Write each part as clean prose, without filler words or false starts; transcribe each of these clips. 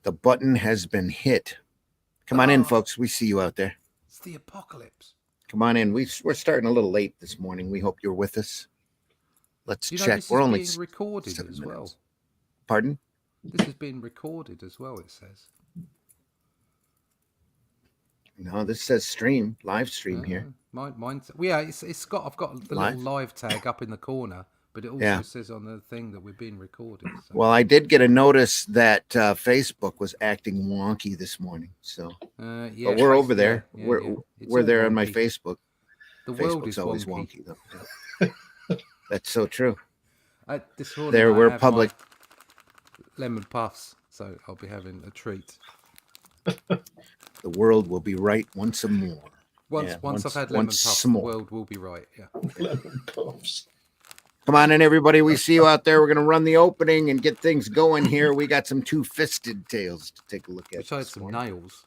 The button has been hit. Come on in, folks. We see you out there. It's the apocalypse. Come on in. We're starting a little late this morning. We hope you're with us. Let's You know, check. this We're is only being recorded 7 as minutes. well. Pardon? This is being recorded as well, it says. No, this says stream, live stream here. Mine's, well, yeah, it's got. I've got the little live tag up in the corner, but it also says on the thing that we're being recorded. So. Well, I did get a notice that Facebook was acting wonky this morning. So, yeah, but we're over there. Yeah, we're there wonky. on my Facebook. The Facebook's world is always wonky though. That's so true. This morning there I we're have public my lemon puffs, so I'll be having a treat. The world will be right once more. Once I've had lemon puffs, the world will be right. Yeah. Lemon puffs. Come on in, everybody. We see you out there. We're going to run the opening and get things going here. We got some two fisted tales to take a look at. Which had some nails.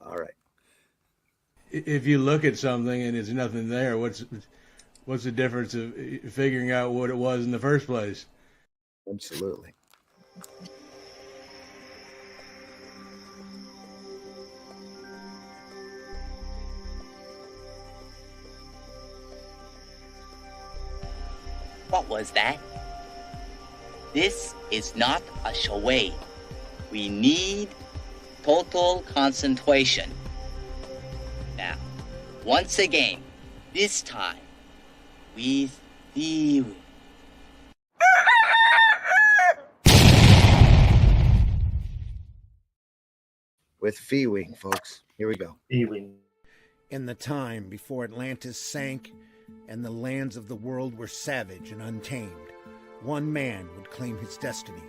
All right. If you look at something and there's nothing there, what's the difference of figuring out what it was in the first place? Absolutely. What was that? This is not a charade. We need total concentration. Now, once again, this time, with the... With Fee-wing, folks. Here we go. Fee-wing. In the time before Atlantis sank and the lands of the world were savage and untamed, one man would claim his destiny.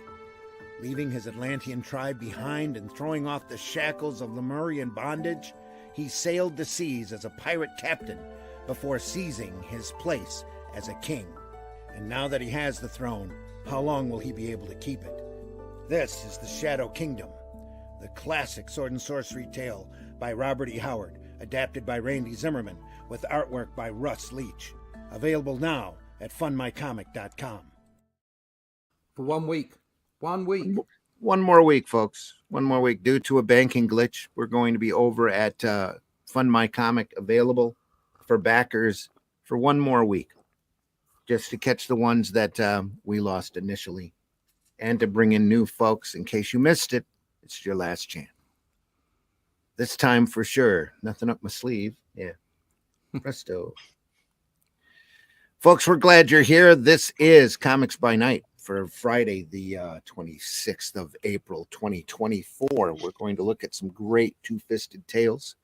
Leaving his Atlantean tribe behind and throwing off the shackles of Lemurian bondage, he sailed the seas as a pirate captain before seizing his place as a king. And now that he has the throne, how long will he be able to keep it? This is the Shadow Kingdom, the classic sword and sorcery tale by Robert E. Howard, adapted by Randy Zimmerman, with artwork by Russ Leach. Available now at funmycomic.com. For 1 week. 1 week. One more week, folks. One more week. Due to a banking glitch, we're going to be over at Fund My Comic, available for backers for one more week, just to catch the ones that we lost initially and to bring in new folks. In case you missed it, it's your last chance. This time for sure. Nothing up my sleeve. Yeah. Presto. Folks, we're glad you're here. This is Comics by Night for Friday, the 26th of April, 2024. We're going to look at some great two-fisted tales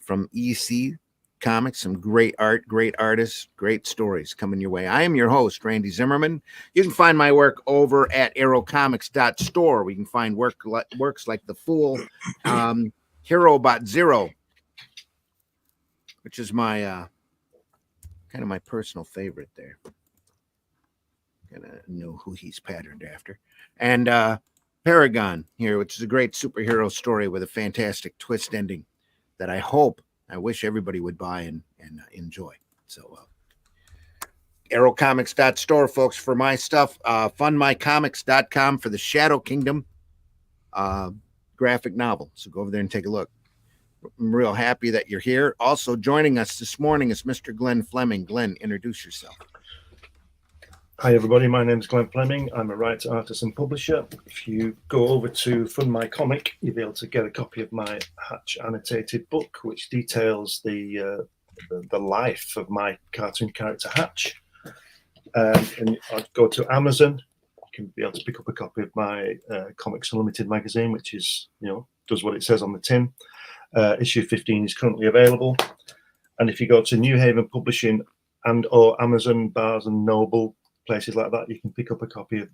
from EC Comics, some great art, great artists, great stories coming your way. I am your host, Randy Zimmerman. You can find my work over at aerocomics.store. We can find works like The Fool, Hero Zero, which is my kind of my personal favorite there. Gotta know who he's patterned after. And Paragon here, which is a great superhero story with a fantastic twist ending that I wish everybody would buy and enjoy. So aerocomics.store, folks, for my stuff. Fundmycomics.com for the Shadow Kingdom graphic novel. So go over there and take a look. I'm real happy that you're here. Also joining us this morning is Mr. Glenn Fleming. Glenn, introduce yourself. Hi, everybody. My name is Glenn Fleming. I'm a writer, artist, and publisher. If you go over to Fund My Comic, you'll be able to get a copy of my Hatch annotated book, which details the life of my cartoon character Hatch. And I'd go to Amazon. You can be able to pick up a copy of my Comics Unlimited magazine, which is, does what it says on the tin. Issue 15 is currently available. And if you go to New Haven Publishing and or Amazon, Barnes and Noble, places like that, you can pick up a copy of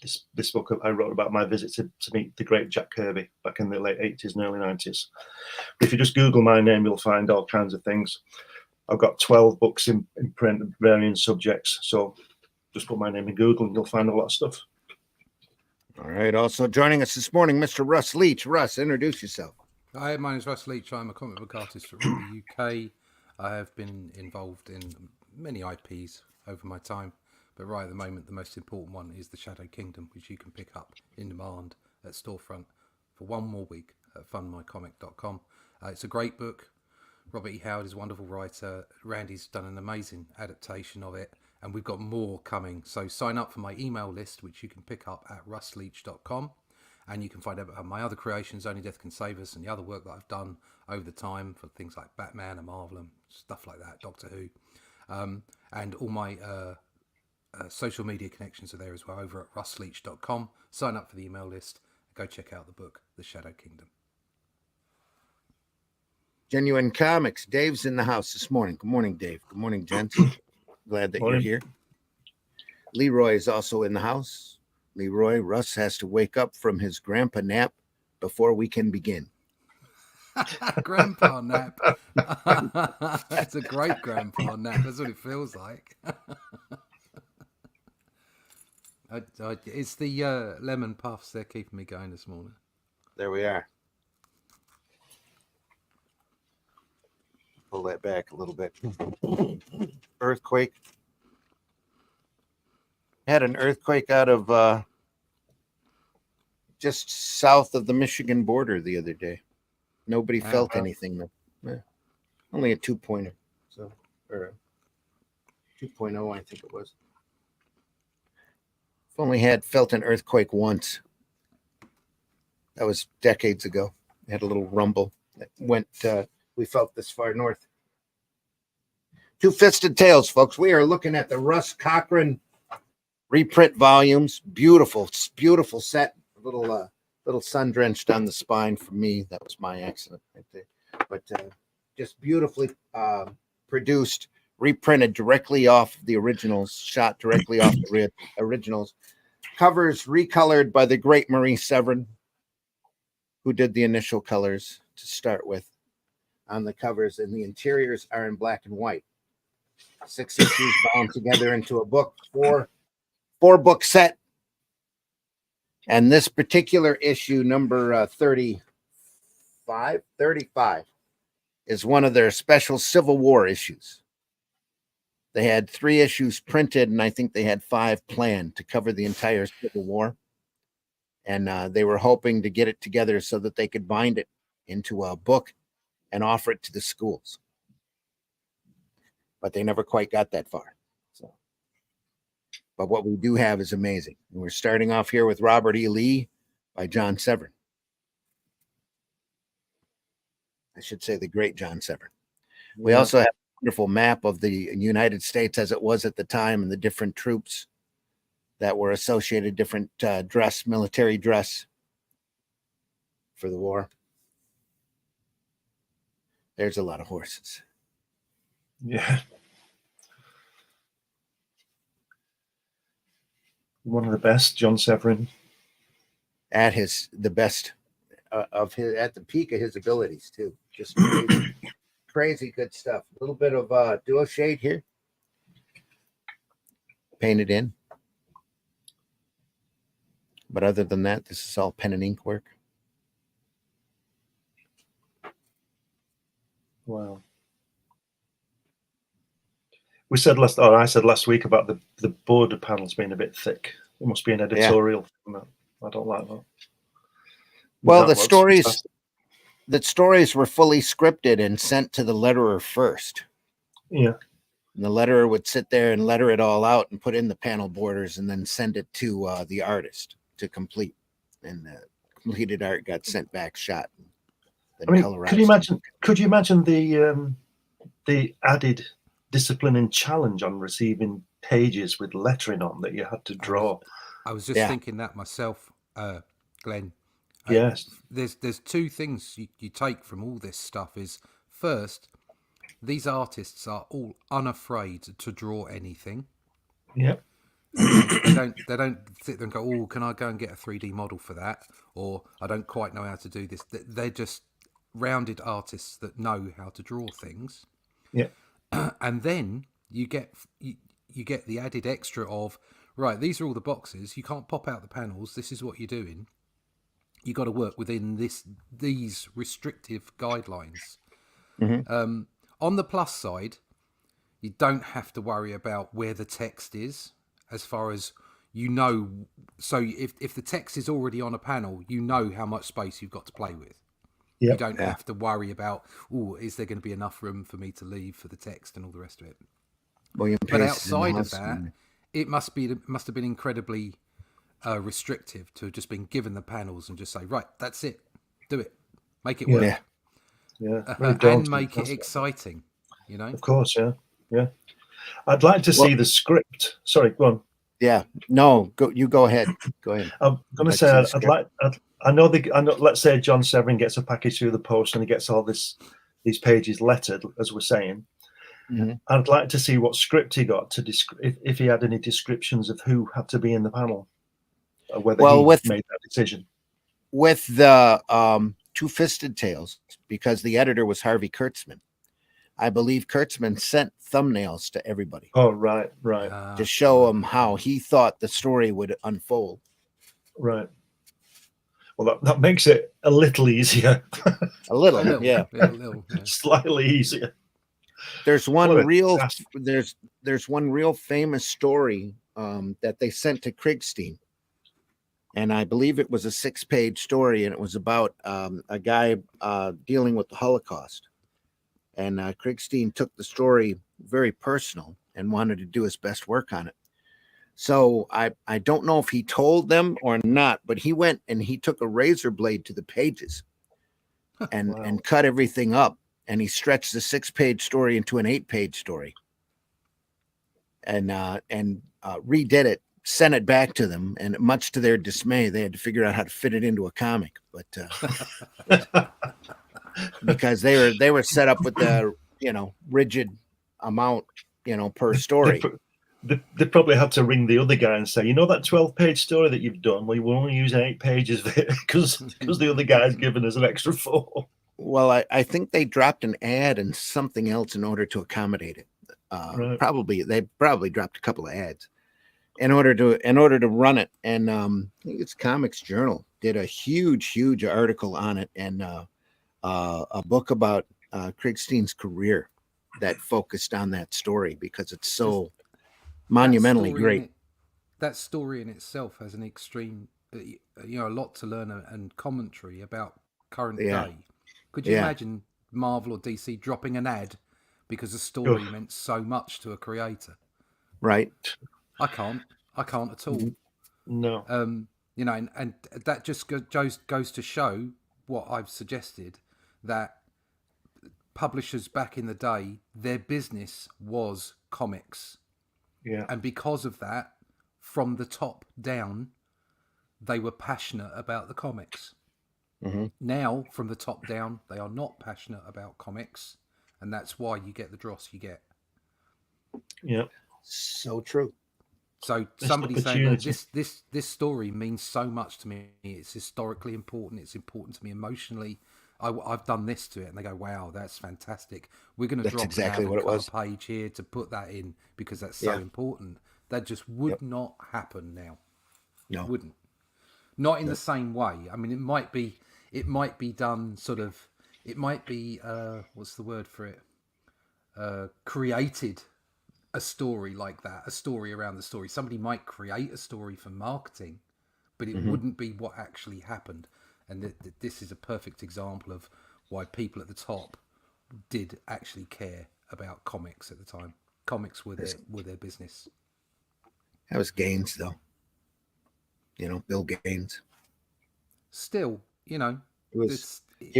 this book I wrote about my visit to meet the great Jack Kirby back in the late 80s and early 90s. But if you just Google my name, you'll find all kinds of things. I've got 12 books in print of varying subjects. So just put my name in Google and you'll find a lot of stuff. All right. Also joining us this morning, Mr. Russ Leach. Russ, introduce yourself. Hi, my name is Russ Leach. I'm a comic book artist from the UK. I have been involved in many IPs over my time. But right at the moment, the most important one is The Shadow Kingdom, which you can pick up in demand at Storefront for one more week at fundmycomic.com. It's a great book. Robert E. Howard is a wonderful writer. Randy's done an amazing adaptation of it, and we've got more coming. So sign up for my email list, which you can pick up at rustleach.com, and you can find out about my other creations, Only Death Can Save Us, and the other work that I've done over the time for things like Batman and Marvel and stuff like that, Doctor Who. And all my social media connections are there as well over at rustleach.com. Sign up for the email list. Go check out the book, The Shadow Kingdom. Genuine Comics. Dave's in the house this morning. Good morning, Dave. Good morning, gents. Glad that you're here. Leroy is also in the house. Leroy, Russ has to wake up from his grandpa nap before we can begin. Grandpa nap. That's a great grandpa nap. That's what it feels like. It's the lemon puffs. They're keeping me going this morning. There we are. Pull that back a little bit. Earthquake. Had an earthquake out of just south of the Michigan border the other day. Nobody felt anything though. Yeah. Only a 2.0, so or a 2.0, I think it was. I've only felt an earthquake once. That was decades ago. It had a little rumble that went. We felt this far north. Two Fisted Tales, folks. We are looking at the Russ Cochran reprint volumes. Beautiful, beautiful set. A little sun drenched on the spine for me. That was my accident right there. But just beautifully produced, reprinted directly off the originals, shot directly off the originals. Covers recolored by the great Marie Severin, who did the initial colors to start with on the covers, and the interiors are in black and white. 6 issues bound together into a book, four book set. And this particular issue, number 35, is one of their special Civil War issues. They had 3 issues printed, and I think they had 5 planned to cover the entire Civil War. And they were hoping to get it together so that they could bind it into a book and offer it to the schools. But they never quite got that far. So, but what we do have is amazing. And we're starting off here with Robert E. Lee by John Severin. I should say the great John Severin. Yeah. We also have a wonderful map of the United States as it was at the time and the different troops that were associated, different military dress for the war. There's a lot of horses. Yeah. One of the best, John Severin. At the best of his, at the peak of his abilities too. Just crazy good stuff. A little bit of dual shade here. Painted in. But other than that, this is all pen and ink work. Wow. I said last week about the border panels being a bit thick. It must be an editorial. Yeah. I don't like that. Well, the stories were fully scripted and sent to the letterer first. Yeah. And the letterer would sit there and letter it all out and put in the panel borders and then send it to the artist to complete. And the completed art got sent back, shot. I mean, could you imagine the added discipline and challenge on receiving pages with lettering on that you had to draw? I was just thinking that myself, Glenn. Yes. There's 2 things you take from all this stuff is, first, these artists are all unafraid to draw anything. Yep. They don't sit there and go, oh, can I go and get a 3D model for that? Or I don't quite know how to do this. They're just rounded artists that know how to draw things. Yeah. And then you get the added extra of, right, these are all the boxes. You can't pop out the panels. This is what you're doing. You got to work within these restrictive guidelines. Mm-hmm. On the plus side, you don't have to worry about where the text is as far as, you know, so if the text is already on a panel, you know how much space you've got to play with. Yep. You don't have to worry about, oh, is there going to be enough room for me to leave for the text and all the rest of it. William But Pace is in the outside of house. that, it must have been incredibly restrictive to have just been given the panels and just say, right, that's it, do it, make it work, Yeah. Yeah. Very and daunting, make it that's exciting. You know, Of course, yeah. Yeah. I'd like to Well- see the script. Sorry, go on. Yeah. No, you go ahead. Go ahead. I'm going to Like say to see the I'd script. like. I know. Let's say John Severin gets a package through the post and he gets all these pages lettered, as we're saying. Mhm. I'd like to see what script he got to if he had any descriptions of who had to be in the panel, or whether Well, he made that decision. With the two fisted tales, because the editor was Harvey Kurtzman. I believe Kurtzman sent thumbnails to everybody Oh, right. to show them how he thought the story would unfold. Right. Well, that makes it a little easier. A little, a little, yeah. a little, yeah. Slightly easier. There's What one a real disaster. there's one real famous story that they sent to Kriegstein, and I believe it was a 6-page story, and it was about a guy dealing with the Holocaust. And Kriegstein took the story very personal and wanted to do his best work on it. So I don't know if he told them or not, but he went and he took a razor blade to the pages and Wow. and cut everything up, and he stretched the 6-page story into an 8-page story, and redid it, sent it back to them, and much to their dismay, they had to figure out how to fit it into a comic. But because they were set up with the rigid amount per story. They probably had to ring the other guy and say, that 12-page story that you've done, we will only use 8 pages of it because the other guy's given us an extra 4. Well, I think they dropped an ad and something else in order to accommodate it. Right. They probably dropped a couple of ads in order to run it. And I think it's Comics Journal did a huge article on it, and a book about Kriegstein's career that focused on that story because it's so monumentally great. That story in itself has an extreme, a lot to learn and commentary about current day. Could you imagine Marvel or DC dropping an ad because the story meant so much to a creator? Right. I can't at all. No. And that just goes to show what I've suggested, that publishers back in the day, their business was comics. Yeah. And because of that, from the top down, they were passionate about the comics. Mm-hmm. Now, from the top down, they are not passionate about comics, and that's why you get the dross you get. Yeah. So true. So somebody saying that this story means so much to me, it's historically important, it's important to me emotionally, I've done this to it, and they go, wow, that's fantastic, we're going to drop exactly what it was. a page here to put that in because that's so important. That just would not happen now. No, wouldn't. Not in the same way. I mean, it might be done sort of, it might be what's the word for it, created a story like that, a story around the story. Somebody might create a story for marketing, but it wouldn't be what actually happened. And this is a perfect example of why people at the top did actually care about comics at the time. Comics were their business. That was Gaines, though. Bill Gaines. Still, he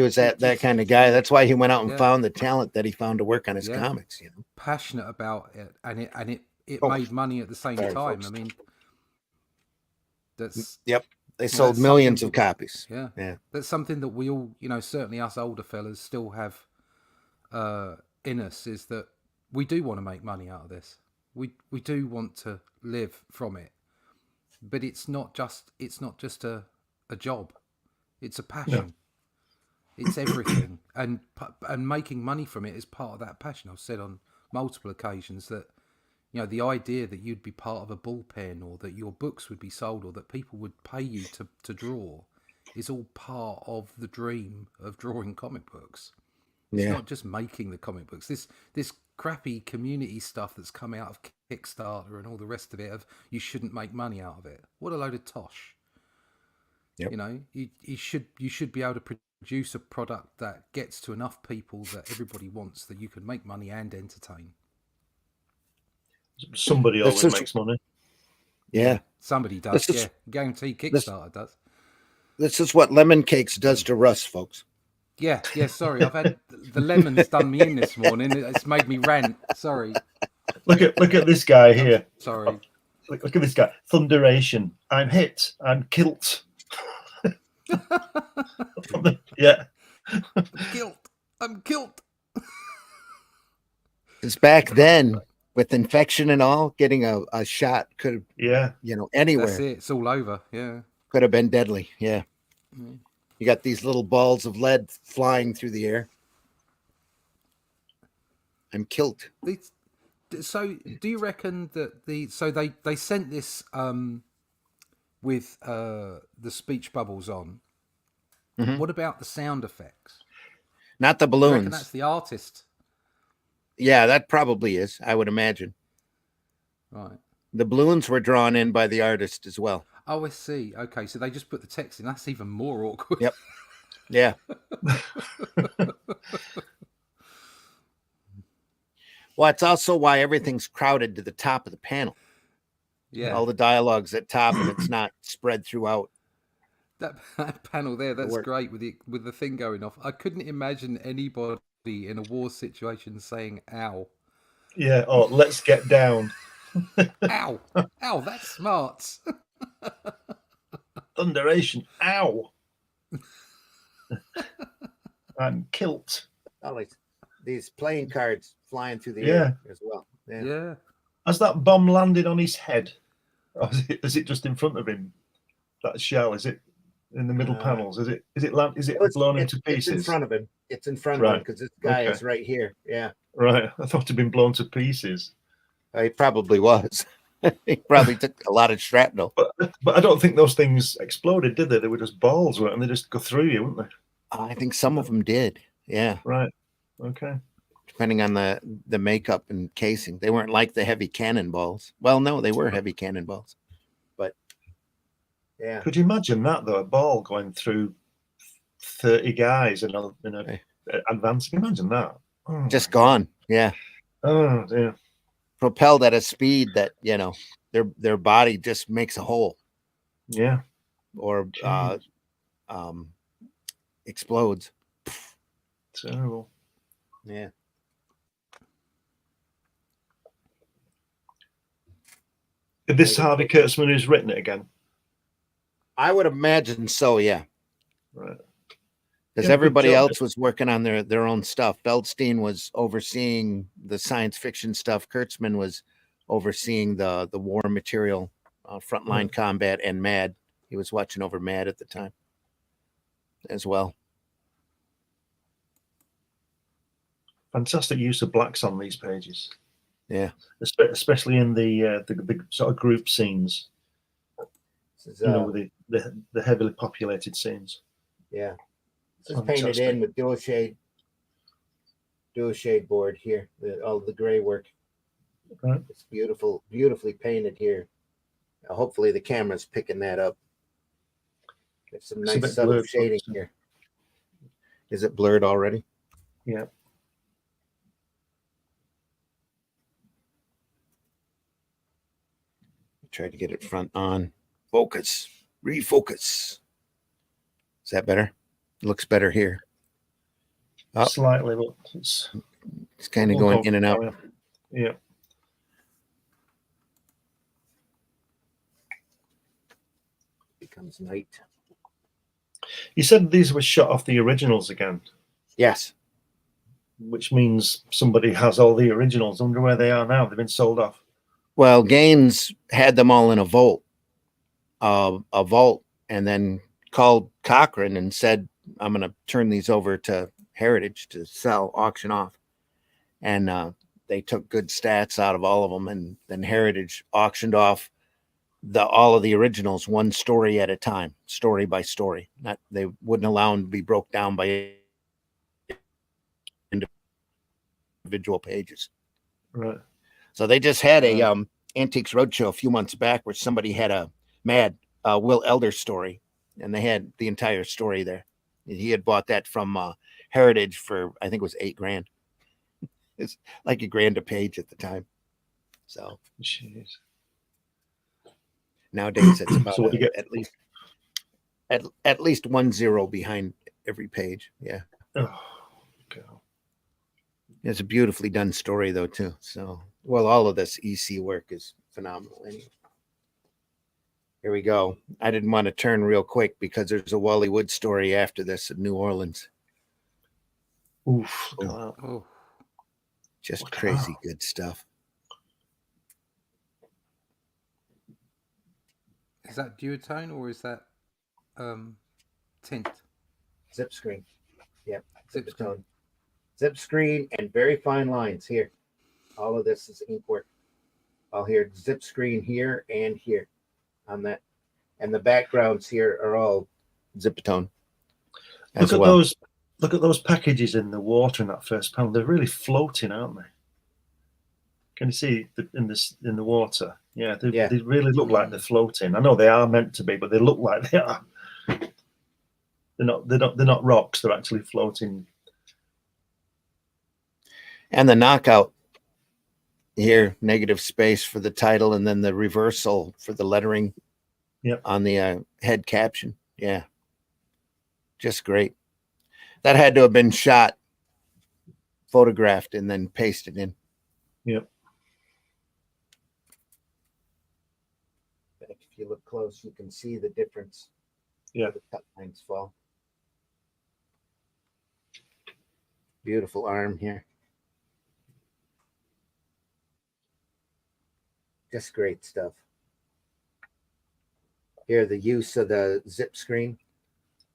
was that kind of guy. That's why he went out and found the talent that he found to work on his comics. Passionate about it, and it made money at the same time. Folks. I mean, that's They sold millions of copies. Yeah. That's something that we all, certainly us older fellas still have in us, is that we do want to make money out of this. We do want to live from it, but it's not just a job. It's a passion. No. It's everything, and making money from it is part of that passion. I've said on multiple occasions that the idea that you'd be part of a bullpen, or that your books would be sold, or that people would pay you to draw, is all part of the dream of drawing comic books. It's not just making the comic books. This crappy community stuff that's come out of Kickstarter and all the rest of it of you shouldn't make money out of it. What a load of tosh. Yep. You know, you should be able to produce a product that gets to enough people that everybody wants, that you can make money and entertain. Somebody This always is- makes money. Yeah. Somebody does. This is- Yeah, guarantee Kickstarter does. This is what lemon cakes does to Russ, folks. Yeah. Sorry, I've had the lemons done me in this morning. It's made me rant. Sorry. Look at this guy here. Sorry. Look at this guy. Thunderation. I'm hit. I'm kilt. Yeah. I'm killed. Because back then, with infection and all, getting a shot could, Yeah. anywhere That's it. It's all over. Yeah. could have been deadly. Yeah. Mm. You got these little balls of lead flying through the air. I'm killed. So, do you reckon that they sent this with the speech bubbles on? Mhm. What about the sound effects? Not the Do you reckon balloons. that's the artist? Yeah, that probably is, I would imagine. Right. The balloons were drawn in by the artist as well. Oh, I see. Okay, so they just put the text in. That's even more awkward. Yep. Yeah. Well, it's also why everything's crowded to the top of the panel. Yeah. All the dialogue's at top and it's not spread throughout. That panel there, that's work. great with the thing going off. I couldn't imagine anybody in a war situation saying "ow." Yeah. Oh, let's get down. Ow! Ow! That's smart. Thunderation. Ow. I'm kilt. Oh, these playing cards flying through the Yeah. air as well. Yeah. Yeah. Has that bomb landed on his head? Or is it just in front of him? That shell, is it in the middle panels? Is it blown into pieces? It's in front of him. It's in front of him Right. because this guy Okay. is right here. Yeah. Right. I thought it'd been blown to pieces. He probably was. He probably took a lot of shrapnel. But I don't think those things exploded, did they? They were just balls, weren't they? They just go through you, wouldn't they? I think some of them did. Yeah. Right. Okay. Depending on the makeup and casing. They weren't like the heavy cannonballs. Well, no, they were heavy cannonballs. But yeah. Could you imagine that though? A ball going through 30 guys in a advance. Can you imagine that? Oh, Just gone. Yeah. oh dear. Propelled at a speed that, their body just makes a hole Yeah. or Jeez. explodes. Terrible. Yeah. Is this Harvey Kurtzman who's written it again? I would imagine so, yeah. Right. Because Yeah, good everybody job. else was working on their own stuff. Feldstein was overseeing the science fiction stuff. Kurtzman was overseeing the war material, frontline combat, and MAD. He was watching over MAD at the time as well. Fantastic use of blacks on these pages. Yeah. Especially in the sort of group scenes. This is, The heavily populated scenes. yeah. This is painted Fantastic. in with dual shade board here. All the gray work. Right. It's beautifully painted here. Hopefully the camera's picking that up. There's some It's a nice bit subtle blurred, shading folks. here. Is it blurred already? Yeah. Try to get it front on. Focus. Refocus. Is that better? Looks better here. Oh. Slightly, but it's It's kind of going in and out. Yeah. Becomes night. You said these were shot off the originals again, Yes. which means somebody has all the originals. I wonder where they are now. They've been sold off. Well, Gaines had them all in a vault, and then called Cochrane and said, "I'm going to turn these over to Heritage to sell, auction off." And they took good stats out of all of them, and then Heritage auctioned off all of the originals, one story at a time, story by story. They wouldn't allow them to be broke down by individual pages. Right. So they just had a Antiques Roadshow a few months back where somebody had a mad Will Elder story, and they had the entire story there. He had bought that from Heritage for, I think it was $8,000. It's like $1,000 a page at the time. So Jeez. nowadays it's about So what do you get? at least 1 0 behind every page. Yeah. Oh, God. It's a beautifully done story though too. So well, all of this EC work is phenomenal. Anyway. Here we go. I didn't want to turn real quick because there's a Wally Wood story after this in New Orleans. Oof. Oh, Just Look at crazy that. good stuff. is that duotone or is that tint? Zip screen. Yep. Zip screen. Zip screen and very fine lines here. All of this is ink work. All here, zip screen here and here on that. And the backgrounds here are all Zipatone. Look at those. Look at those packages in the water in that first panel. They're really floating, aren't they? Can you see in the water? Yeah, they really look like they're floating. I know they are meant to be, but they look like they are. They're not rocks. They're actually floating. And the knockout here, negative space for the title, and then the reversal for the lettering. Yep. On the head caption. Yeah. Just great. That had to have been shot, photographed, and then pasted in. Yep. If you look close, you can see the difference. Yeah. The cut lines fall. Beautiful arm here. Just great stuff. Here, the use of the zip screen.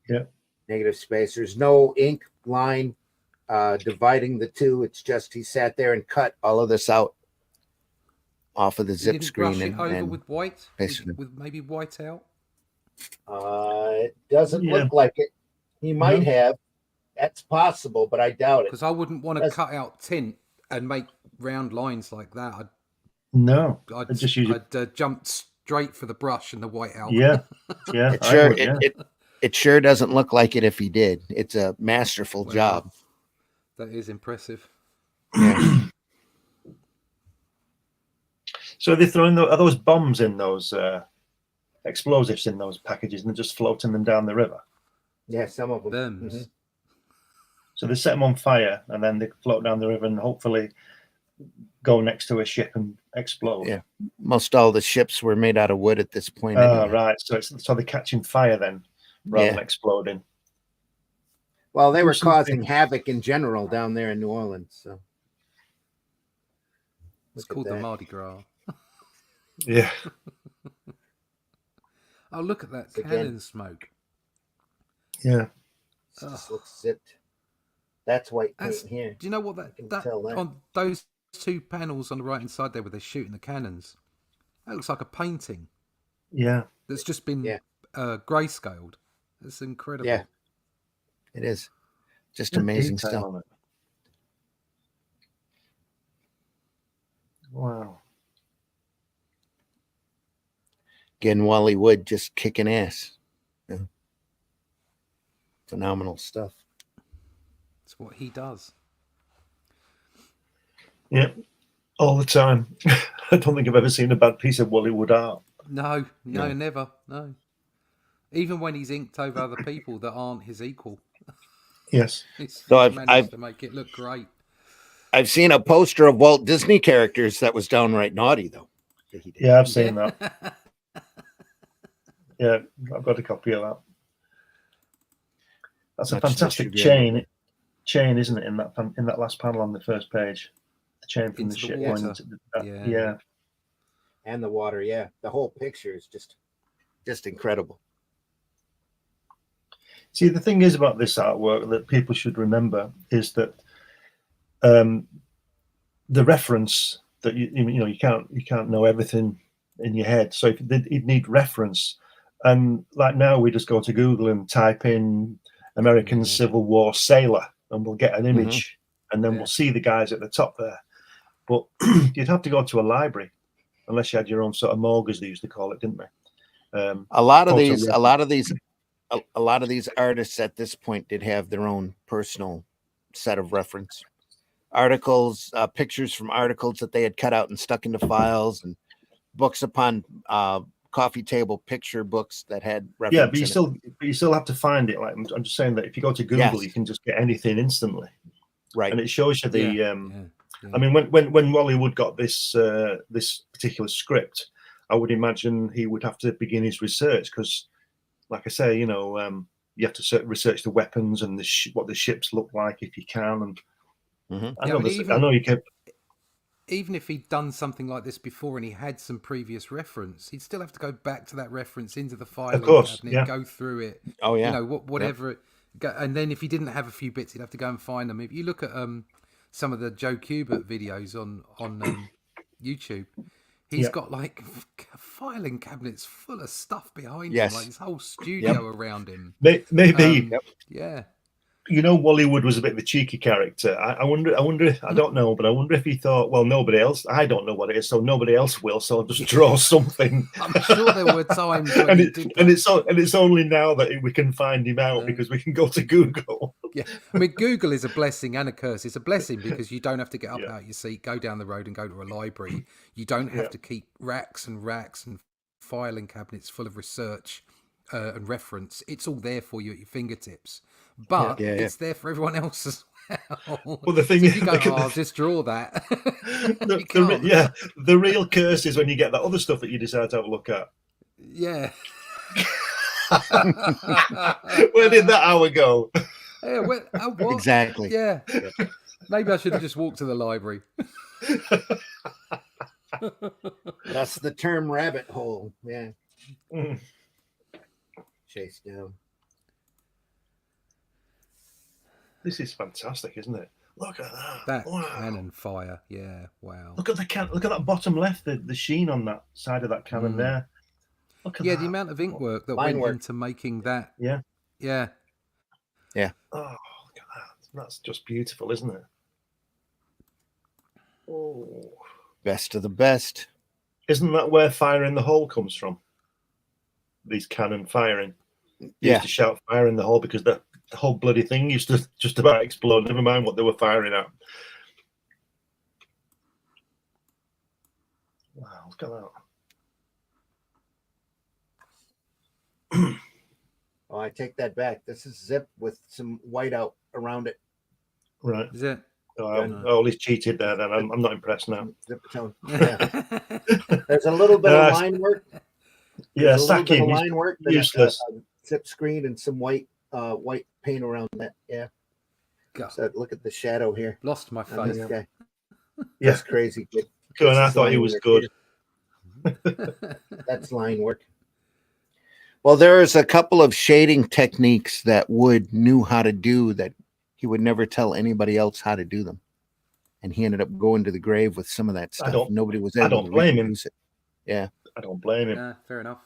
Yeah. Negative space. There's no ink line dividing the two. It's just he sat there and cut all of this out off of the zip screen. Brush it over and with white? basically. With maybe white out? It doesn't look like it. He might have. That's possible, but I doubt it. Because I wouldn't want to cut out tint and make round lines like that. I'd jump straight for the brush and the white out. Yeah. It sure doesn't look like it if he did. It's a masterful job. That is impressive. Yeah. So are they throwing are those bombs in those explosives in those packages and they're just floating them down the river? Yeah, some of them. Mm-hmm. So they set them on fire and then they float down the river and hopefully go next to a ship and explode. Yeah, most all the ships were made out of wood at this point. Anyway. Right. So they're catching fire then, rather than exploding. Well, they were causing havoc in general down there in New Orleans. So it's called the Mardi Gras. Yeah. Oh, look at that cannon smoke. Yeah. It just looks zipped. That's white paint here. Do you know what that on those two panels on the right hand side there where they're shooting the cannons? That looks like a painting. Yeah. That's just been grayscaled. It's incredible. Yeah. It is. Just amazing stuff. Wow. Again, Wally Wood just kicking ass. Yeah. Phenomenal stuff. It's what he does. Yeah, all the time. I don't think I've ever seen a bad piece of Wally Wood art. No, never. No. Even when he's inked over other people that aren't his equal. Yes. He's I've managed to make it look great. I've seen a poster of Walt Disney characters that was downright naughty, though. Yeah, I've seen that. Yeah, I've got a copy of that. That's a fantastic chain, isn't it? In that last panel on the first page, the chain from the ship going into the and the water. Yeah, the whole picture is just incredible. See, the thing is about this artwork that people should remember is that the reference that you can't know everything in your head, so you'd need reference. And like now, we just go to Google and type in American Civil War sailor, and we'll get an image, and then we'll see the guys at the top there. but you'd have to go to a library unless you had your own sort of morgue, as they used to call it, didn't they? A lot of photo these, a reference. lot of these, a lot of these artists at this point did have their own personal set of reference articles, pictures from articles that they had cut out and stuck into files, and books upon coffee table picture books that had reference. Yeah, but you still have to find it. Like I'm just saying that if you go to Google, Yes. you can just get anything instantly, right. and it shows you the. Yeah. I mean, when Wallywood got this this particular script, I would imagine he would have to begin his research because, like I say, you have to research the weapons and what the ships look like if you can. And I know you can. Even if he'd done something like this before and he had some previous reference, he'd still have to go back to that reference into the filing cabinet, go through it. Oh yeah, whatever. Yep. And then if he didn't have a few bits, he'd have to go and find them. If you look at some of the Joe Kubert videos on YouTube, he's got like filing cabinets full of stuff behind him, like his whole studio around him. Maybe, yeah. Wallywood was a bit of a cheeky character. I wonder. I don't know, but I wonder if he thought, well, nobody else. I don't know what it is, so nobody else will. So I'll just draw something. I'm sure there were times when and it's only now that we can find him out because we can go to Google. Yeah, I mean, Google is a blessing and a curse. It's a blessing because you don't have to get up out your seat, go down the road, and go to a library. You don't have to keep racks and filing cabinets full of research and reference. It's all there for you at your fingertips. But it's there for everyone else as well. Well, the thing so is, you go, I'll just draw that. The real curse is when you get that other stuff that you decide to have a look at. Yeah. Where did that hour go? Yeah, what? Exactly. Yeah. Maybe I should have just walked to the library. That's the term rabbit hole. Yeah. Chase down. This is fantastic, isn't it? Look at that. That cannon fire. Yeah. Wow. Look at Look at that bottom left. The sheen on that side of that cannon there. Look at that. The amount of ink work that went into making that. Yeah. Yeah. Yeah. Oh, look at that. That's just beautiful, isn't it? Oh. Best of the best. Isn't that where fire in the hole comes from? These cannon firing. They used to shout fire in the hole because the whole bloody thing used to just about explode. Never mind what they were firing at. Wow, look at that. Oh, I take that back. This is zip with some whiteout around it. Right. Is it? Oh, he's cheated there. Then I'm not impressed now. Zip tone. Yeah. There's a little bit of line work. Yeah, stacking. Line work. Useless. Zip screen and some white paint around that. Yeah. God. So look at the shadow here. Lost my face. This guy. Yeah. That's crazy. Good. I thought he was good. That's line work. Well, there's a couple of shading techniques that Wood knew how to do that he would never tell anybody else how to do them. And he ended up going to the grave with some of that stuff. Nobody was able to blame him. It. Yeah. I don't blame him. Yeah, fair enough.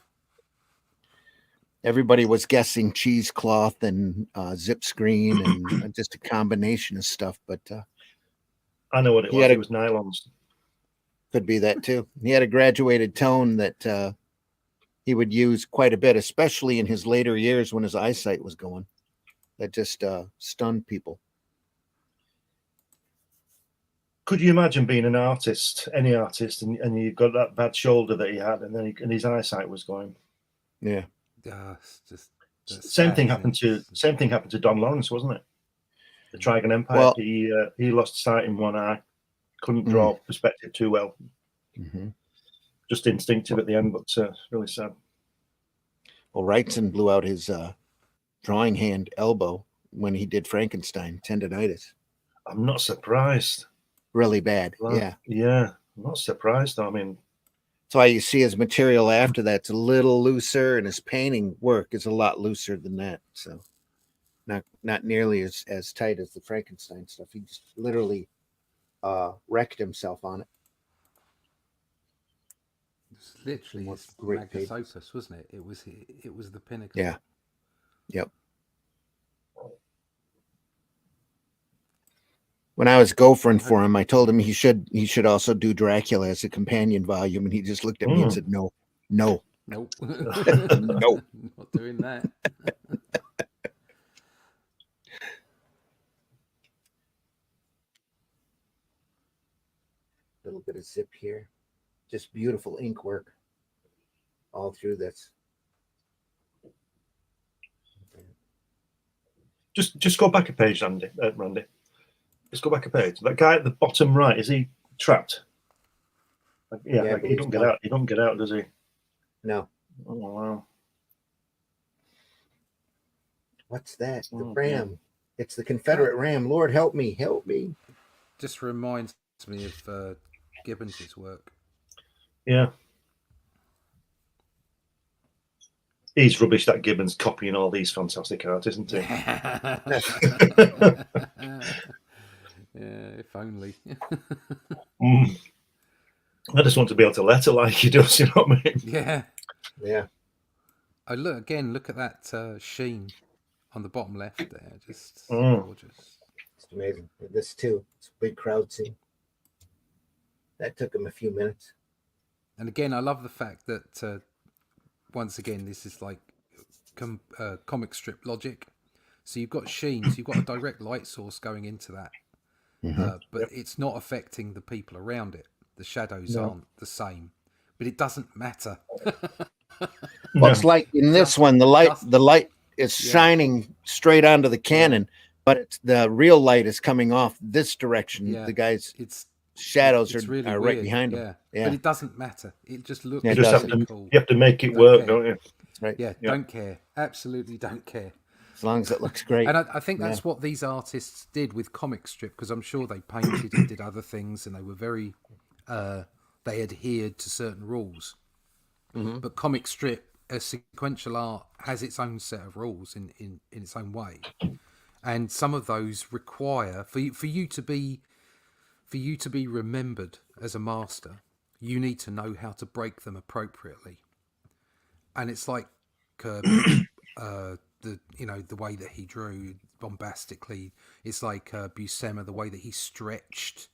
Everybody was guessing cheesecloth and zip screen and just a combination of stuff. But I know what it was. It was nylons. Could be that too. He had a graduated tone that he would use quite a bit, especially in his later years when his eyesight was going. That just stunned people. Could you imagine being an artist, any artist, and you've got that bad shoulder that he had, and then his eyesight was going? Yeah. It's just same thing happened to Don Lawrence, wasn't it? The Trigon Empire. Well, he lost sight in one eye, couldn't draw perspective too well. Mm-hmm. Just instinctive at the end, but really sad. Well, Wrightson blew out his drawing hand elbow when he did Frankenstein, tendonitis. I'm not surprised. Really bad. Yeah. I'm not surprised. I mean, that's why you see his material after that's a little looser, and his painting work is a lot looser than that. So not nearly as tight as the Frankenstein stuff. He just literally wrecked himself on it. It's literally Magnus Opus, wasn't it? It was the pinnacle. Yeah. Yep. When I was gophering for him, I told him he should also do Dracula as a companion volume, and he just looked at me and said, "No, no, Nope. no." Not doing that. Little bit of zip here, just beautiful ink work all through this. Just go back a page, Randy. Just go back a page. That guy at the bottom right, is he trapped? Yeah, Yeah, like, he don't get out. He don't get out, does he? No. Oh wow. What's that? The Oh, ram. It's the Confederate ram. Lord, help me, help me. Just reminds me of Gibbons's work. Yeah. He's rubbish, that Gibbons, copying all these fantastic art, isn't he? Yeah, if only. I just want to be able to letter like he does, you know what I mean? Yeah. Yeah. I look at that sheen on the bottom left there. Just gorgeous. It's amazing. This too. It's a big crowd scene. That took him a few minutes. And again, I love the fact that once again, this is like comic strip logic. So you've got sheen, so you've got a direct light source going into that. But it's not affecting the people around it. The shadows aren't the same. But it doesn't matter. Well, it's like in this one, the light is shining straight onto the cannon, but the real light is coming off this direction. Yeah. The guy's It's shadows really are weird. right behind him. Yeah. But it doesn't matter. It just looks Yeah, it You just really have to, cool. you have to make it Don't work, care. don't you? That's right. Yeah, don't care. Absolutely don't care. As long as it looks great. And I think that's what these artists did with comic strip, because I'm sure they painted and did other things, and they were very, they adhered to certain rules. But comic strip, as sequential art, has its own set of rules in its own way, and some of those require for you to be remembered as a master, you need to know how to break them appropriately. And it's like Kirby, the way that he drew bombastically. It's like Buscema, the way that he stretched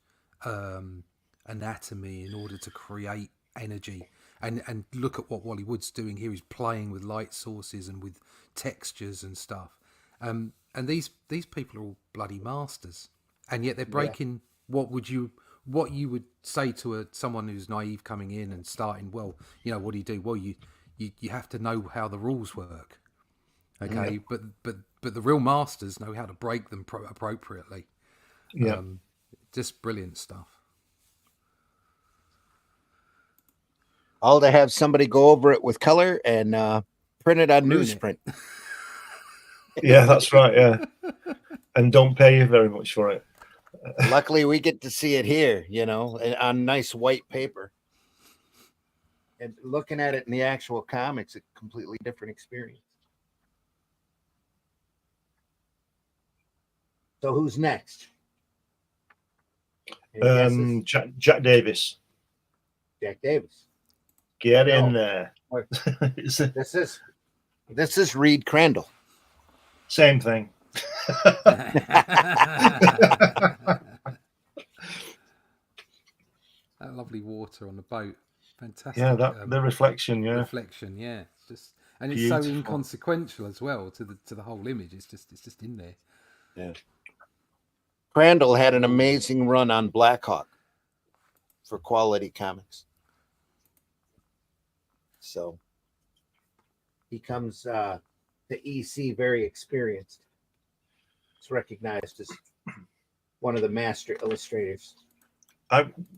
anatomy in order to create energy. And look at what Wally Wood's doing here. He's playing with light sources and with textures and stuff. And these people are all bloody masters, and yet they're breaking what you would say to someone who's naive coming in and starting. Well, what do you do? Well, you have to know how the rules work. Okay, but the real masters know how to break them appropriately. Yeah. Just brilliant stuff. All to have somebody go over it with color and print it on newsprint. Yeah, that's right. Yeah. And don't pay you very much for it. Luckily, we get to see it here, on nice white paper. And looking at it in the actual comics, a completely different experience. So who's next? Any guesses? Jack Davis. Jack Davis. Get in there. This is Reed Crandall. Same thing. That lovely water on the boat, fantastic. Yeah, the reflection. Yeah, reflection. Yeah, it's just, and it's so inconsequential as well to the whole image. It's just in there. Yeah. Crandall had an amazing run on Blackhawk for Quality Comics. So he comes to EC very experienced. It's recognized as one of the master illustrators.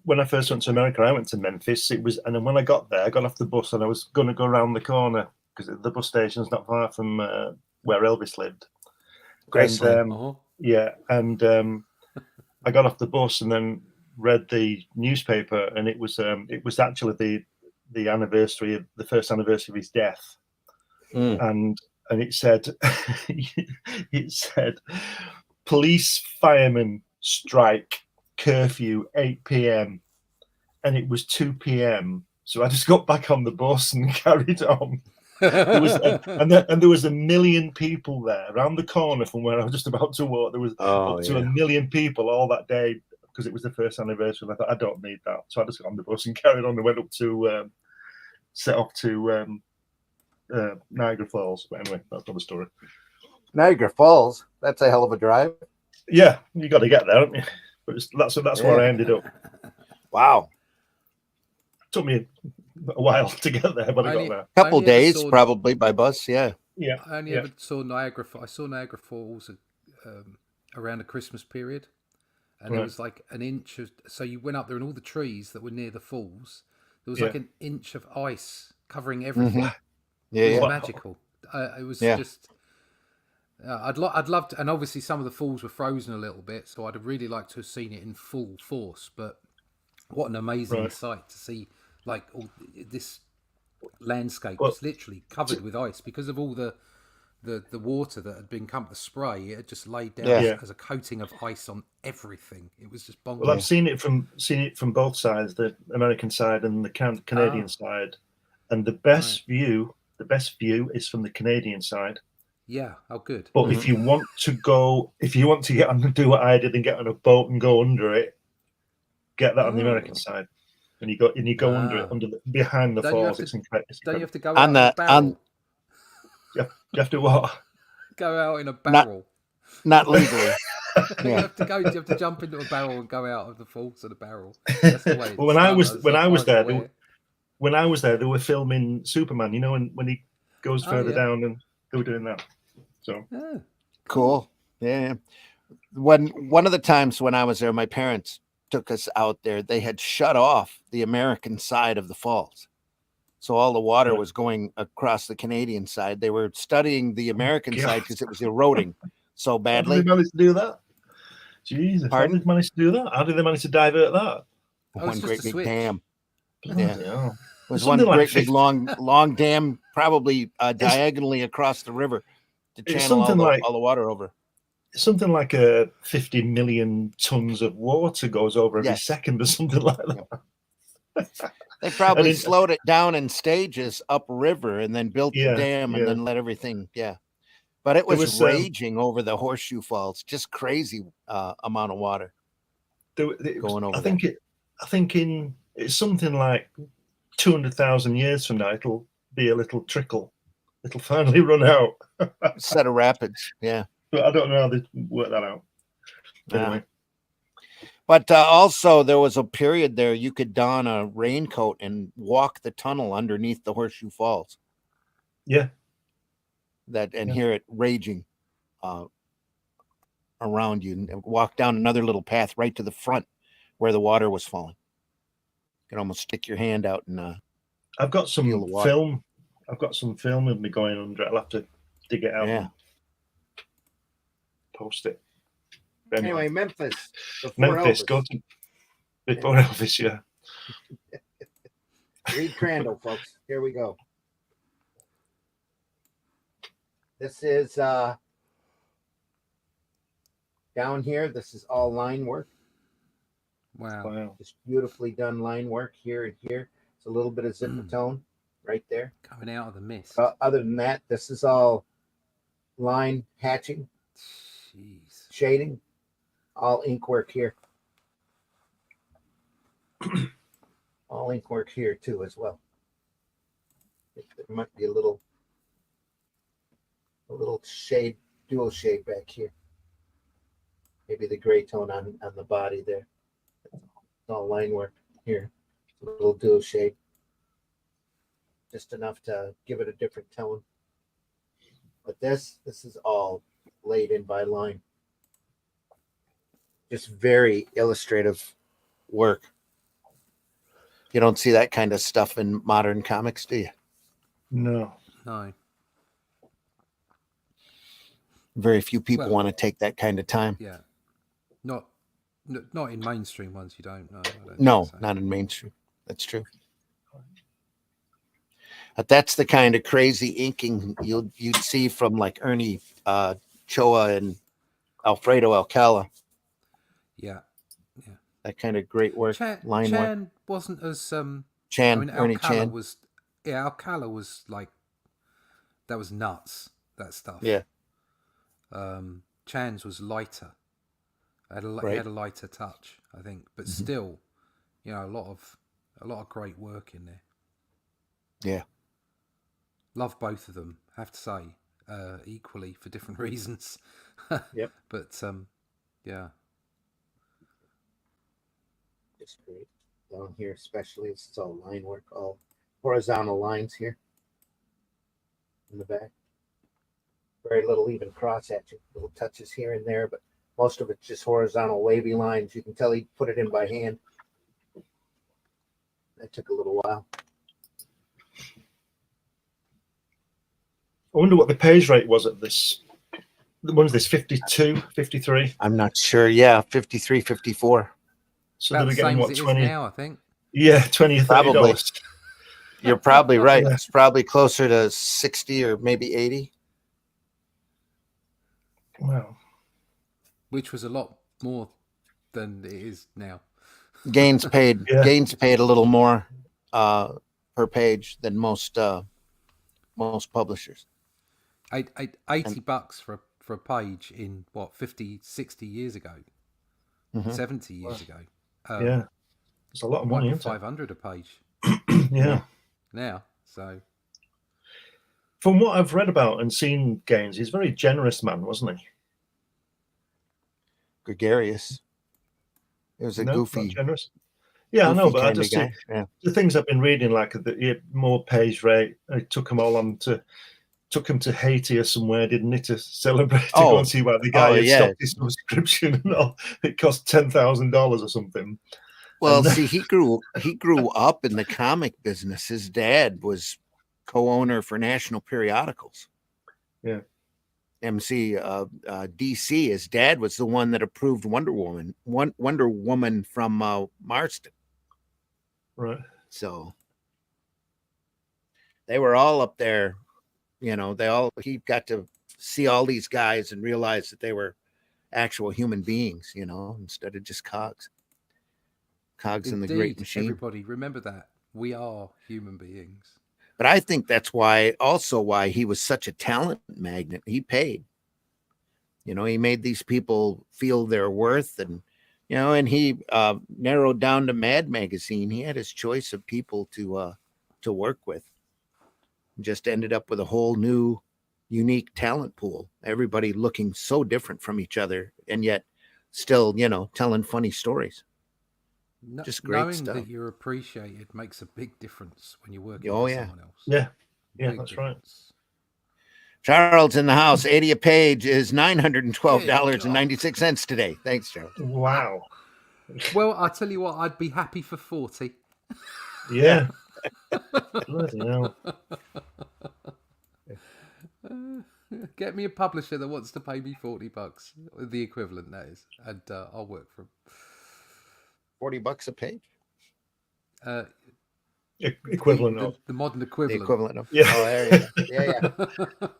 When I first went to America, I went to Memphis. And then when I got there, I got off the bus and I was going to go around the corner because the bus station's not far from where Elvis lived. Graceland. Yeah, and I got off the bus and then read the newspaper, and it was actually the anniversary of the first anniversary of his death, and it said police firemen strike curfew 8 p.m. and it was 2 p.m. So I just got back on the bus and carried on. And there was a million people there around the corner from where I was just about to walk. There was up to a million people all that day because it was the first anniversary. And I thought, I don't need that, so I just got on the bus and carried on and went up to set off to Niagara Falls. But anyway, that's another story. Niagara Falls. That's a hell of a drive. Yeah, you got to get there, haven't you? But that's where I ended up. Wow. Took me a while to get there, but I got there. Couple days, probably by bus. Yeah. Yeah. I only ever saw Niagara. I saw Niagara Falls around the Christmas period, and there was like an inch of. So you went up there, and all the trees that were near the falls, there was like an inch of ice covering everything. Yeah, it was magical. It was just. I'd love to, and obviously some of the falls were frozen a little bit, so I'd have really liked to have seen it in full force. But what an amazing sight to see! Like all this landscape was literally covered with ice because of all the water that had been the spray. It had just laid down as a coating of ice on everything. It was just bonkers. Well, I've seen it from both sides, the American side and the Canadian side, and the best view is from the Canadian side. Yeah, oh good. But if you want to get on and do what I did and get on a boat and go under it, get that on the American side. And you go under it, behind the falls. It's incredible. Don't you have to go out in a barrel? You have to what? Go out in a barrel. Not legally. You have to jump into a barrel and go out of the falls of the barrel. That's the way. Well, when I was there, they were filming Superman. You know, when he goes further down, and they were doing that. So cool. Yeah. One of the times when I was there, my parents took us out there. They had shut off the American side of the falls, so all the water was going across the Canadian side. They were studying the American side because it was eroding so badly. How did they manage to do that? Jesus, how did they manage to do that? How did they manage to divert that? One great big dam. Yeah. It was one great big long dam, probably diagonally across the river to channel all the water over. Something like 50 million tons of water goes over every second or something like that. They probably slowed it down in stages upriver and then built the dam and then let everything. Yeah. But it was raging over the Horseshoe Falls, just crazy amount of water going over. I think it's something like 200,000 years from now, it'll be a little trickle. It'll finally run out. Set of rapids. Yeah. But I don't know how they work that out. Anyway. But also there was a period there you could don a raincoat and walk the tunnel underneath the Horseshoe Falls. Yeah. Hear it raging around you, and walk down another little path right to the front where the water was falling. You can almost stick your hand out and I've got some film. I've got some film of me going under it. I'll have to dig it out and post it. Anyway, Memphis. Memphis, go to before Elvis, yeah. Read Crandall, folks. Here we go. This is down here. This is all line work. Wow. Just beautifully done line work here and here. It's a little bit of zipper tone right there. Coming out of the mist. Other than that, this is all line hatching. Jeez. Shading. All ink work here. All ink work here too as well. There might be a little shade, dual shade back here. Maybe the gray tone on the body there. It's all line work here. A little dual shade. Just enough to give it a different tone. But this is all laid in by line. Just very illustrative work. You don't see that kind of stuff in modern comics, do you? No. Very few people want to take that kind of time. Yeah. Not in mainstream ones, you don't know. No, not in mainstream. That's true. But that's the kind of crazy inking you'd see from like Ernie Choa and Alfredo Alcala. Yeah. That kind of great work. Line Chan work wasn't as Ernie Chan Alcala was like that was nuts. That stuff. Yeah. Chan's was lighter. It Right. had a lighter touch, I think, but still, you know, a lot of great work in there. Yeah. Love both of them, have to say, equally for different reasons. Yep. But yeah, Just great. Down here, especially, it's all line work, all horizontal lines here in the back. Very little even cross hatching, little touches here and there, but most of it's just horizontal wavy lines. You can tell he put it in by hand. That took a little while. I wonder what the page rate was at this. What is this, 52, 53? I'm not sure. Yeah, 53, 54. So about they were the getting same what, as it 20? is now, I think. Yeah, 20 or 30 Probably. dollars. You're probably right. Yeah. It's probably closer to 60 or maybe 80. Wow. Which was a lot more than it is now. Gaines paid Yeah. Gaines paid a little more per page than most publishers. 80 bucks for a page in what 50, 60 years ago, Mhm. 70 years ago. Yeah. It's a lot of Might money, be isn't 500 a page it? Yeah. now. So From what I've read about and seen Gaines, he's a very generous man, wasn't he? Gregarious. It was a No, goofy, not generous. Yeah, I know, goofy but I kind just of see guy. Yeah. the things I've been reading, like the more page rate. It took them all on to took him to Haiti or somewhere, didn't it, to celebrate to go Oh. and see why the guy Oh, had yeah. stopped his subscription and all. It cost $10,000 or something. Well, And- see, he grew up in the comic business. His dad was co-owner for national periodicals. Yeah. MC DC. His dad was the one that approved Wonder Woman from Marston. Right. So they were all up there. You know, he got to see all these guys and realize that they were actual human beings, you know, instead of just cogs in the great indeed, machine. everybody remember that we are human beings. But I think that's why he was such a talent magnet. He paid. You know, he made these people feel their worth, and you know, and he narrowed down to Mad Magazine. He had his choice of people to work with. Just ended up with a whole new, unique talent pool. Everybody looking so different from each other, and yet still, you know, telling funny stories. Just great knowing stuff. that you're appreciated makes a big difference when you're working Oh, with yeah. someone else. Yeah. Yeah, Big that's right. difference. Charles in the house, 80 a page is $912.96 today. Thanks, Charles. Wow. Well, I tell you what, I'd be happy for 40. Yeah. Bloody hell. Get me a publisher that wants to pay me $40, the equivalent that is, and I'll work for him. $40 a page. Equivalent of. The modern The equivalent. equivalent of. Yeah. Oh, there you go.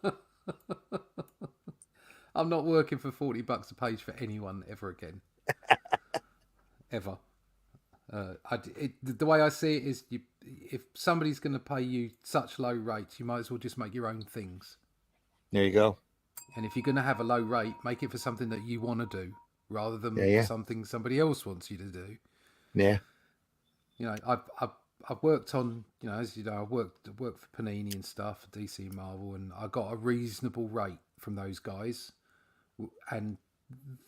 Yeah. I'm not working for $40 a page for anyone ever again. Ever. The way I see it is, if somebody's going to pay you such low rates, you might as well just make your own things. There you go. And if you're going to have a low rate, make it for something that you want to do, rather than Yeah. something somebody else wants you to do. Yeah. You know, I've worked on, you know, as you know, I worked for Panini and stuff, for DC and Marvel, and I got a reasonable rate from those guys, and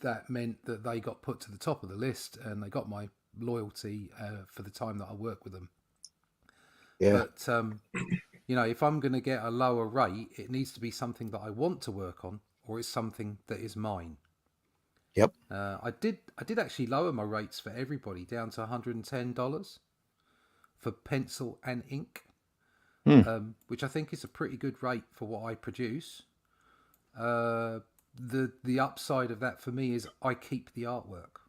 that meant that they got put to the top of the list, and they got my loyalty for the time that I work with them. Yeah. But you know, if I'm going to get a lower rate, it needs to be something that I want to work on, or it's something that is mine. Yep. I did actually lower my rates for everybody down to $110 for pencil and ink, which I think is a pretty good rate for what I produce. The upside of that for me is I keep the artwork.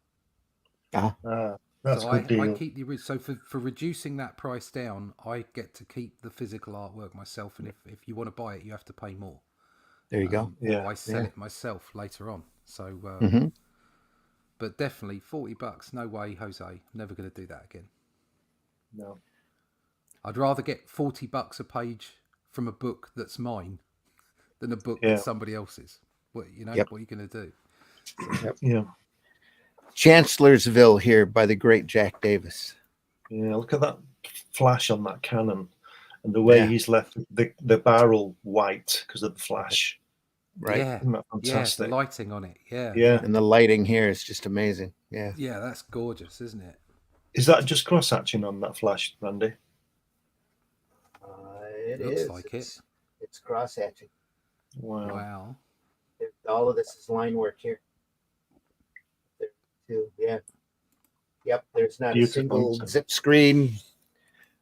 That's So a good deal. I keep the so for reducing that price down, I get to keep the physical artwork myself, and if you want to buy it, you have to pay more. There you go. Yeah, Or I sell it myself later on. So, but definitely $40. No way, Jose. Never going to do that again. No. I'd rather get $40 a page from a book that's mine than a book Yeah. that's somebody else's. What Yep. What are you going to do? Yeah. Chancellorsville here by the great Jack Davis. Yeah. Look at that flash on that cannon, and the way Yeah. he's left the barrel white because of the flash. Right. Yeah, Isn't that yeah, fantastic? the lighting on it. Yeah, Yeah. And the lighting here is just amazing. Yeah. yeah, that's gorgeous, isn't it? Is that just cross hatching on that flash, Randy? It Looks is. like It's cross hatching. Wow. Wow. All of this is line work here. There too. Yeah. Yep. There's not a Beautiful. single Zip screen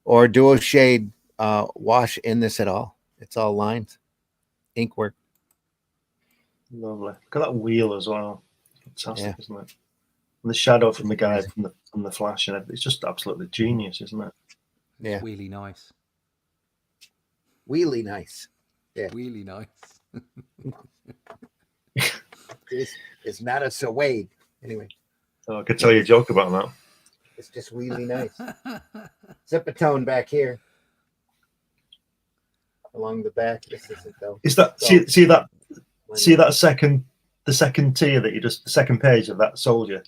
or dual shade wash in this at all. It's all lines, ink work. Lovely. Look at that wheel as well. Fantastic, Yeah. isn't it? And the shadow from the guy Amazing. from the flash and everything. It's just absolutely genius, isn't it? Yeah. It's really nice. wheelie nice. Really nice. It's not a Suede. Anyway, So I could tell you a joke about that. it's just wheelie nice. Zipatone back here. Along the back. This isn't though. Is that see that second tier that you just the second page of that soldier?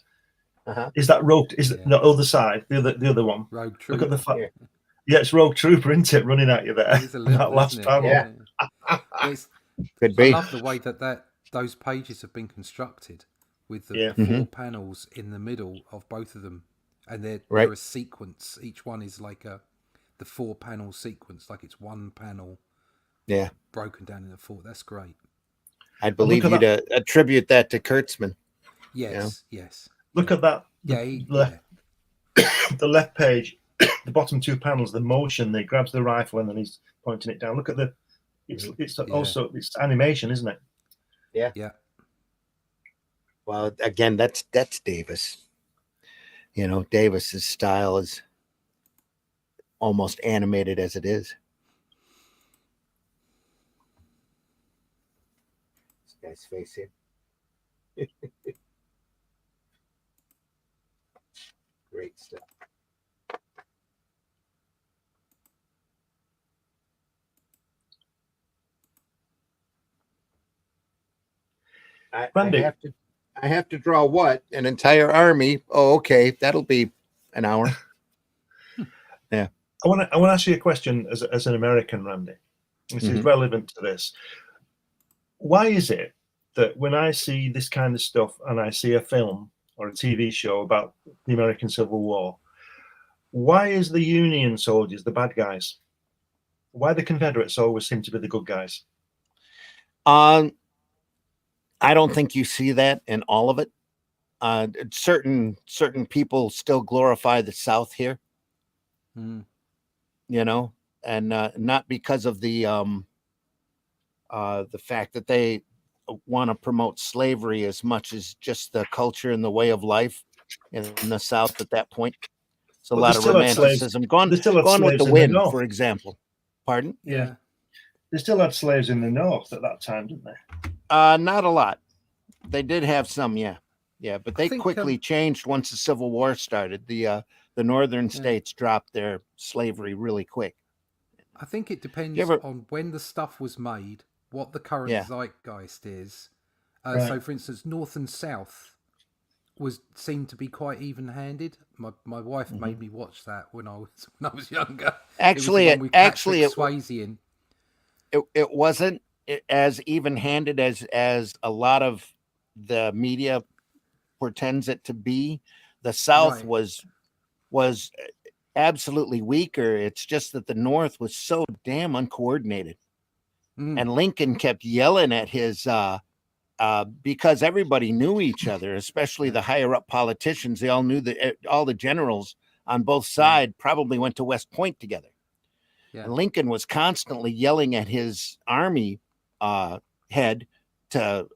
Uh-huh. Is that rogue? Is it Yeah. the other side? The other one? Rogue Look Trooper. at the Yeah. yeah, it's Rogue Trooper, isn't it, running at you there? It is a little, that last isn't it? panel. Yeah. It's, Could I be. love the way that those pages have been constructed with the Yeah. 4 panels in the middle of both of them, and they're Right. a sequence. Each one is like the 4 panel sequence, like it's one panel Yeah. broken down into 4. That's great. I'd believe look you at to attribute that to Kurtzman. Yes, yes. Look at that. Yeah, The left page, the bottom 2 panels, the motion. He grabs the rifle and then he's pointing it down. Look at the. It's also it's animation, isn't it? yeah. Well, again, that's Davis. You know, Davis's style is almost animated as it is. This guy's face here. Great stuff. Randy. I have to draw what? An entire army. Oh, okay. That'll be an hour. I want to ask you a question as an American, Randy. This is relevant to this. Why is it that when I see this kind of stuff and I see a film or a TV show about the American Civil War, why is the Union soldiers the bad guys? Why the Confederates always seem to be the good guys? I don't think you see that in all of it. Certain people still glorify the South here. Mm. You know, and not because of the fact that they want to promote slavery as much as just the culture and the way of life in the South at that point. It's a lot of romanticism. Gone with the Wind, for example. Pardon? Yeah. They still had slaves in the North at that time, didn't they? Not a lot. They did have some, yeah. Yeah, but they quickly changed once the Civil War started. The northern states dropped their slavery really quick. I think it depends on when the stuff was made, what the current zeitgeist is. Right. So, for instance, North and South seemed to be quite even-handed. My wife made me watch that when I was younger. Actually, it Swayze in. It wasn't as even-handed as a lot of the media portends it to be. The South was absolutely weaker. It's just that the North was so damn uncoordinated. And Lincoln kept yelling at his because everybody knew each other, especially the higher up politicians. They all knew that all the generals on both sides probably went to West Point together. Yeah. And Lincoln was constantly yelling at his army head to,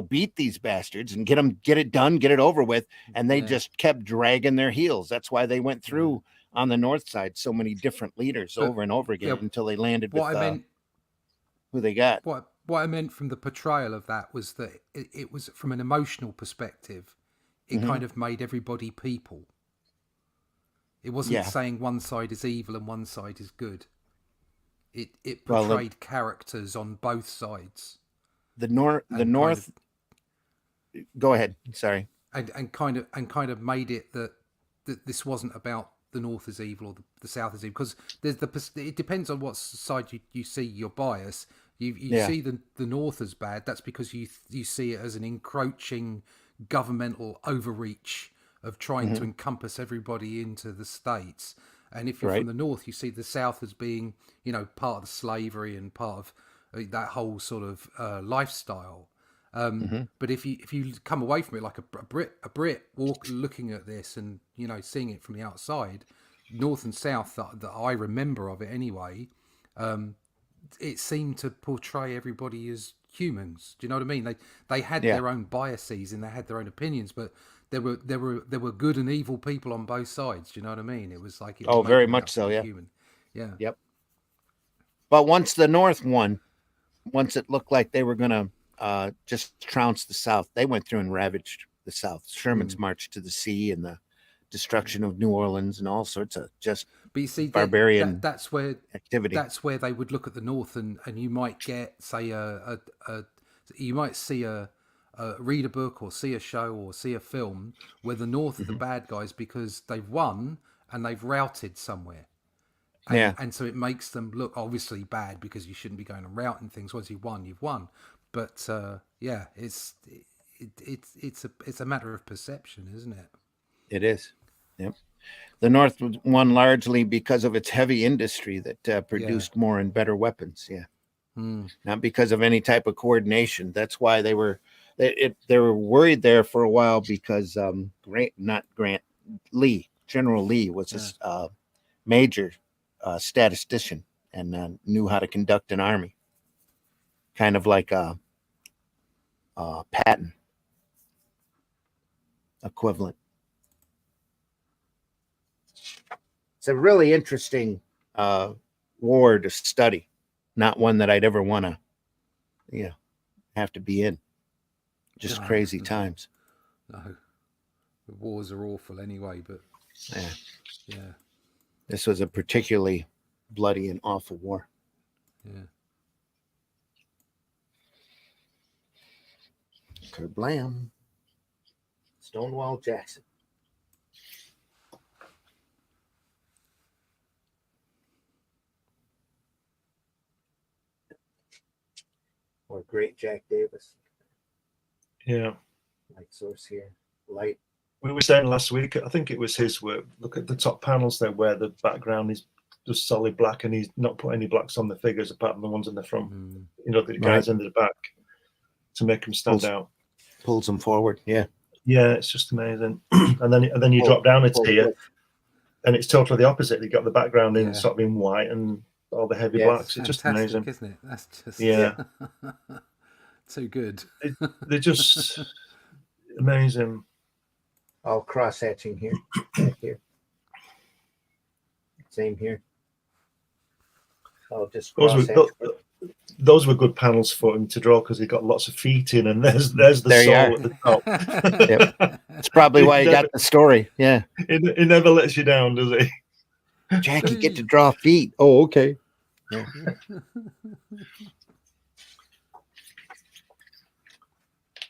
beat these bastards and get it done, get it over with. And they just kept dragging their heels. That's why they went through on the North side so many different leaders over and over again until they landed with who they got. What I meant from the portrayal of that was that it was from an emotional perspective. It kind of made everybody people. It wasn't saying one side is evil and one side is good. It portrayed characters on both sides. the north. The and north. Go ahead. Sorry. and kind of made it that this wasn't about the north is evil or the south is evil, because it depends on what side you see your bias. You see the north as bad. That's because you see it as an encroaching governmental overreach of trying to encompass everybody into the states. And if you're from the north, you see the south as being, part of the slavery and part of that whole sort of lifestyle. But if you come away from it like a Brit looking at this and seeing it from the outside, north and south that I remember of it anyway, it seemed to portray everybody as humans. Do you know what I mean? They had their own biases and they had their own opinions, but there were good and evil people on both sides. Do you know what I mean? It was like very much so. Yeah. Human. Yeah. Yep. But once the North won, once it looked like they were going to just trounce the South, they went through and ravaged the South. Sherman's march to the sea and the destruction of New Orleans and all sorts of just but you see, barbarian that's where activity. That's where they would look at the North and you might get, say, you might see read a book or see a show or see a film where the North are the bad guys because they've won and they've routed somewhere. And so it makes them look obviously bad because you shouldn't be going and routing things. Once you've won. But it's a matter of perception, isn't it? It is. Yep. The North won largely because of its heavy industry that produced more and better weapons. Yeah. Not because of any type of coordination. That's why they were worried there for a while because General Lee was a major statistician and knew how to conduct an army, kind of like a Patton equivalent. It's a really interesting war to study, not one that I'd ever want to, have to be in. Just crazy times. No, the wars are awful anyway, but yeah. This was a particularly bloody and awful war. Yeah. Kerblam. Stonewall Jackson. Or great Jack Davis. Yeah. Light source here. Light. We were saying last week, I think it was his work. Look at the top panels there where the background is just solid black and he's not put any blacks on the figures apart from the ones in the front. The guys in the back to make them stand out. Pulls them forward. Yeah. Yeah, it's just amazing. and then you drop down into here and it's totally the opposite. You got the background in sort of in white and all the heavy blacks. It's just amazing, isn't it? That's just too good. They're just amazing. All cross hatching here. Back here. Same here. Oh, just those were good panels for him to draw because he got lots of feet in, and there's the soul at the top. Yep. That's probably why he got the story. Yeah. He never lets you down, does he? Jack, you get to draw feet. Oh, okay. Yeah.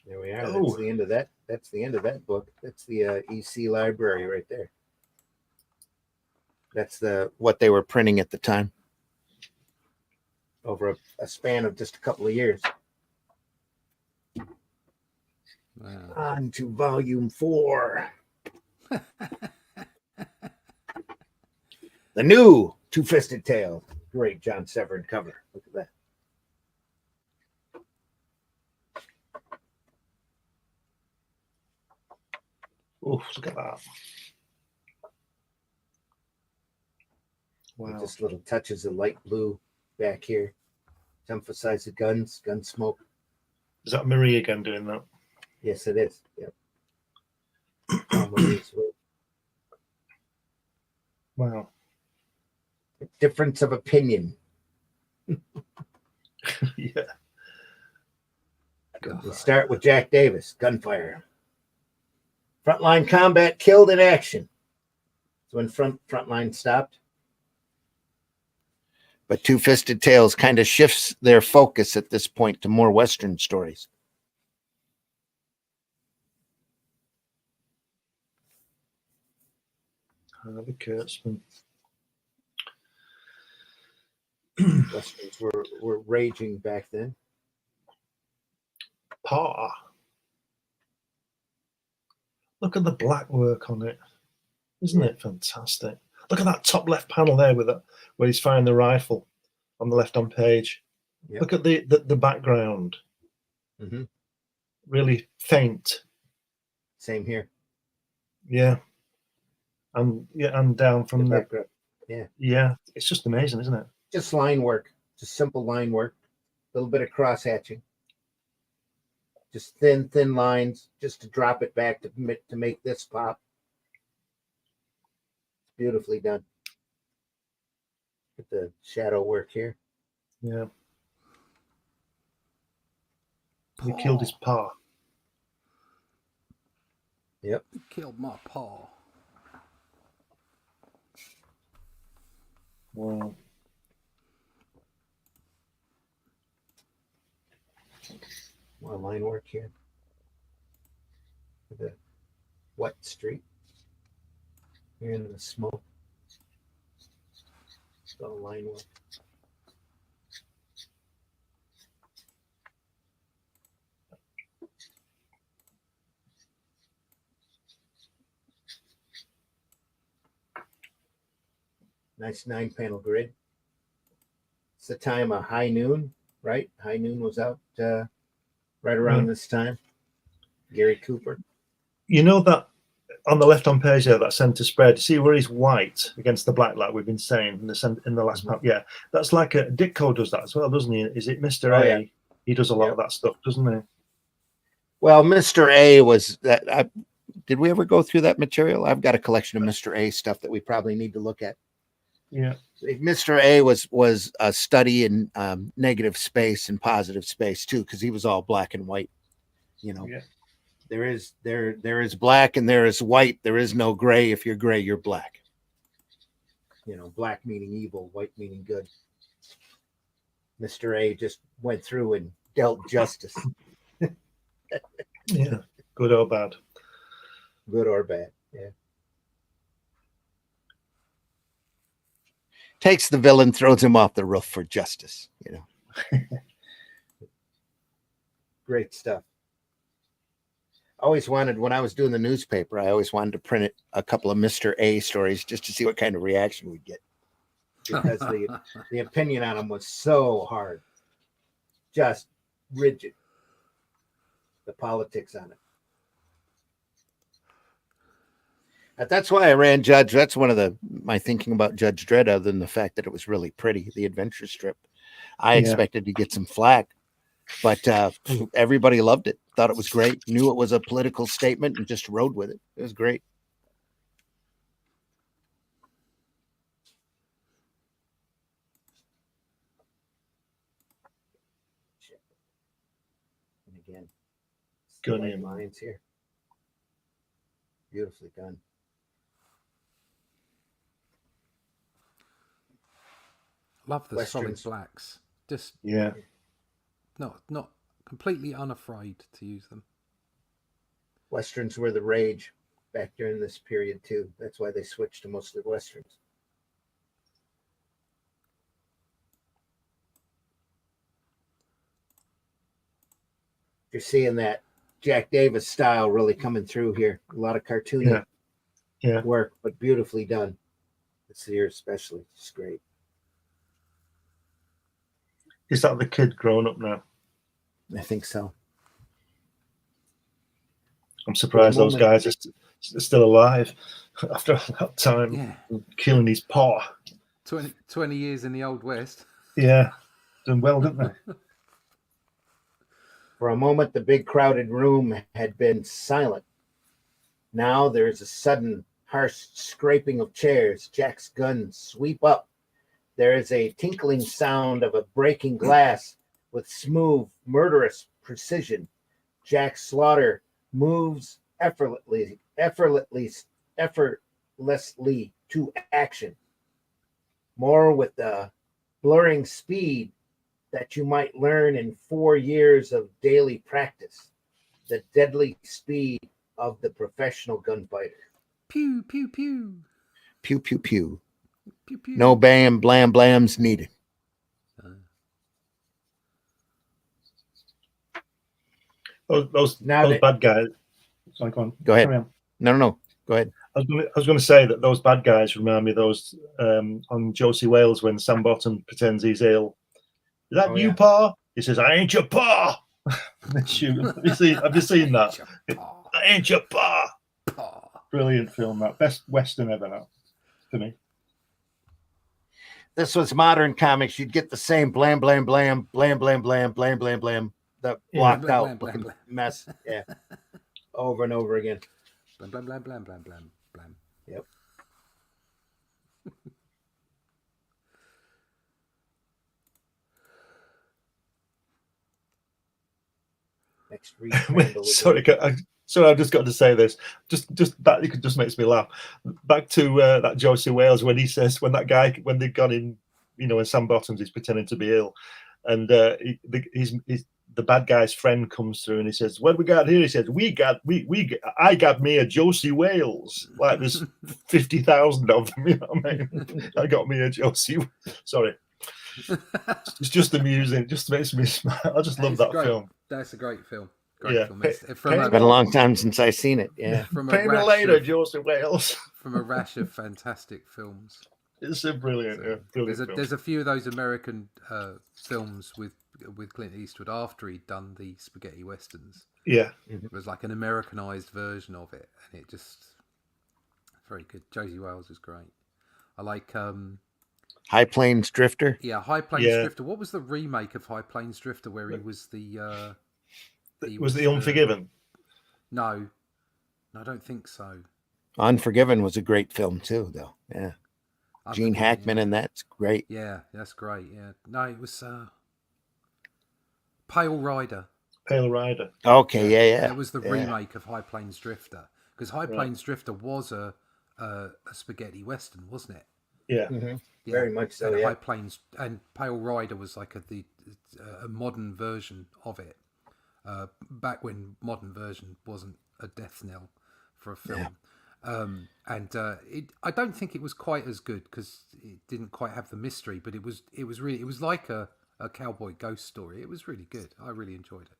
There we are. That's the end of that. That's the end of that book. That's the EC library right there. That's what they were printing at the time. Over a span of just a couple of years. Wow. On to volume 4. The new Two-Fisted Tale. Great John Severin cover. Look at that. Oh, look at that. Wow. Just little touches of light blue back here to emphasize the guns, gun smoke. Is that Marie again doing that? Yes, it is. Yep. Wow. Difference of opinion. Yeah. We start with Jack Davis, gunfire. Frontline combat killed in action. So when frontline stopped. But Two Fisted Tales kind of shifts their focus at this point to more Western stories. The Kurtzman. Westerns were raging back then. Paw. Look at the black work on it. Isn't it fantastic? Look at that top left panel there with that, where he's firing the rifle on the left-hand page. Yep. Look at the background. Mm-hmm. Really faint. Same here. Yeah. And down from the background. Yeah. Yeah. It's just amazing, isn't it? Just line work. Just simple line work. A little bit of cross hatching. Just thin lines, just to drop it back to make this pop. Beautifully done. Get the shadow work here. Yeah. He killed his pa. Yep. He killed my paw. Wow. More line work here. The wet street. Here in the smoke. Still line work. Nice 9-panel grid. It's the time of High Noon, right? High Noon was out right around this time. Gary Cooper. You know that on the left-hand page there, that center spread, see where he's white against the black, like we've been saying in the last part? Yeah, that's like Ditko does that as well, doesn't he? Is it Mr. A? Yeah. He does a lot of that stuff, doesn't he? Well, Mr. A was that. Did we ever go through that material? I've got a collection of Mr. A stuff that we probably need to look at. Yeah. Mr. A was a study in negative space and positive space too, because he was all black and white. You know, Yeah. there is black and there is white. There is no gray. If you're gray, you're black. You know, black meaning evil, white meaning good. Mr. A just went through and dealt justice, Yeah. Good or bad. good or bad. Yeah. Takes the villain, throws him off the roof for justice. You know, Great stuff. Always wanted, when I was doing the newspaper, I always wanted to print a couple of Mr. A stories just to see what kind of reaction we'd get. Because the opinion on them was so hard. Just rigid. The politics on it. But that's why I ran Judge. That's one of my thinking about Judge Dredd, other than the fact that it was really pretty, the adventure strip. I expected to get some flack, but everybody loved it, thought it was great, knew it was a political statement, and just rode with it. It was great. And again, Good white name. lines here. Beautifully done. Love the Westerns. solid blacks. Just Yeah. not completely unafraid to use them. Westerns were the rage back during this period too. That's why they switched to mostly Westerns. You're seeing that Jack Davis style really coming through here. A lot of cartoony Yeah. work, but beautifully done. This here especially. It's great. Is that the kid growing up now? I think so. I'm surprised those guys are still alive after all that time. Yeah. Killing his paw. 20 years in the Old West. Yeah. Done well, didn't they? For a moment, the big crowded room had been silent. Now there is a sudden harsh scraping of chairs. Jack's guns sweep up. There is a tinkling sound of a breaking glass with smooth, murderous precision. Jack Slaughter moves effortlessly to action. More with the blurring speed that you might learn in 4 years of daily practice. The deadly speed of the professional gunfighter. Pew pew pew Pew, pew, pew. pew pew. No bam, blam, blams needed. Those bad guys. Sorry, go on. Go ahead. Carry on. No. Go ahead. I was going to say that those bad guys remind me of those on Josie Wales when Sam Bottom pretends he's ill. Is that you, Pa? He says, "I ain't your Pa." Shoot. Have you seen that? I ain't your Pa. Brilliant film. That best Western ever. Now, for me. This was modern comics. You'd get the same blam, blam, blam, blam, blam, blam, blam, blam, blam. The blocked blam, out blam, looking blam. mess. Yeah. Over and over again. Blam blam blam blam blam blam blam. Yep. Next read. Sorry, I've just got to say this. Just that it just makes me laugh. Back to that Josie Wales when he says when they got in, when Sam Bottoms is pretending to be ill, and the bad guy's friend comes through and he says, "What we got here?" He says, I got me a Josie Wales. Like there's 50,000 of them. You know what I mean? I got me a Josie. Sorry. It's just amusing. It just makes me smile. I just love that film. That's a great film. Film. It's been a long time since I've seen it. Yeah. Pay me later, Josie Wales. From a rash of fantastic films. It's a brilliant. There's a few of those American films with Clint Eastwood after he'd done the spaghetti westerns. Yeah. It was like an Americanized version of it, and it just very good. Josie Wales was great. I like High Plains Drifter. Yeah, High Plains Drifter. What was the remake of High Plains Drifter where he was the? Was the Unforgiven? No, I don't think so. Unforgiven was a great film too, though. Yeah, Gene Hackman, and that's great. Yeah, that's great. Yeah, no, it was Pale Rider. Pale Rider. Okay, yeah. It was the remake of High Plains Drifter because High Plains Drifter was a spaghetti western, wasn't it? Yeah. Mm-hmm. Very much so. And yeah. High Plains and Pale Rider was like a modern version of it. Back when modern version wasn't a death knell for a film. I don't think it was quite as good because it didn't quite have the mystery, but it was like a cowboy ghost story. It was really good. I really enjoyed it.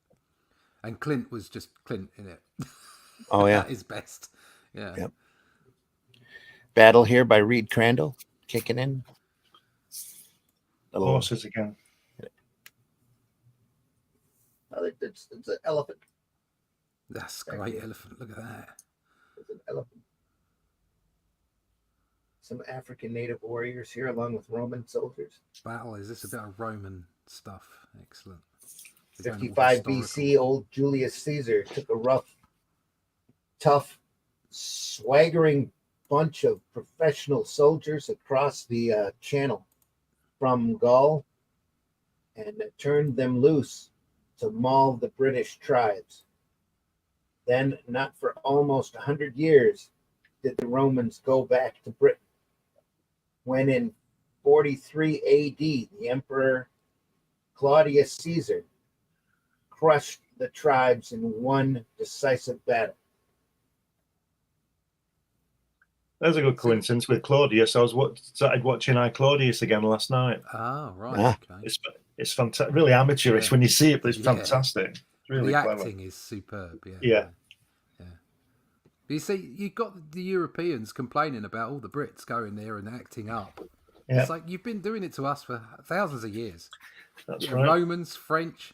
And Clint was just Clint in it. Oh yeah. At his best. Yeah. Yep. Battle Here by Reed Crandall kicking in. Horses again. It's an elephant. That's a great elephant. Look at that. It's an elephant. Some African native warriors here along with Roman soldiers. Battle, is this a bit of Roman stuff? Excellent. 55 BC, old Julius Caesar took a rough, tough, swaggering bunch of professional soldiers across the channel from Gaul and turned them loose to maul the British tribes. Then, not for almost 100 years, did the Romans go back to Britain. When in 43 AD, the Emperor Claudius Caesar crushed the tribes in one decisive battle. There's a good coincidence with Claudius. I started watching I, Claudius again last night. Ah, right. Okay. It's fantastic. Really amateurish when you see it, but it's fantastic. It's really the clever. acting is superb. Yeah. But you see, you got the Europeans complaining about all the Brits going there and acting up. Yeah. It's like you've been doing it to us for thousands of years. That's right. Romans, French,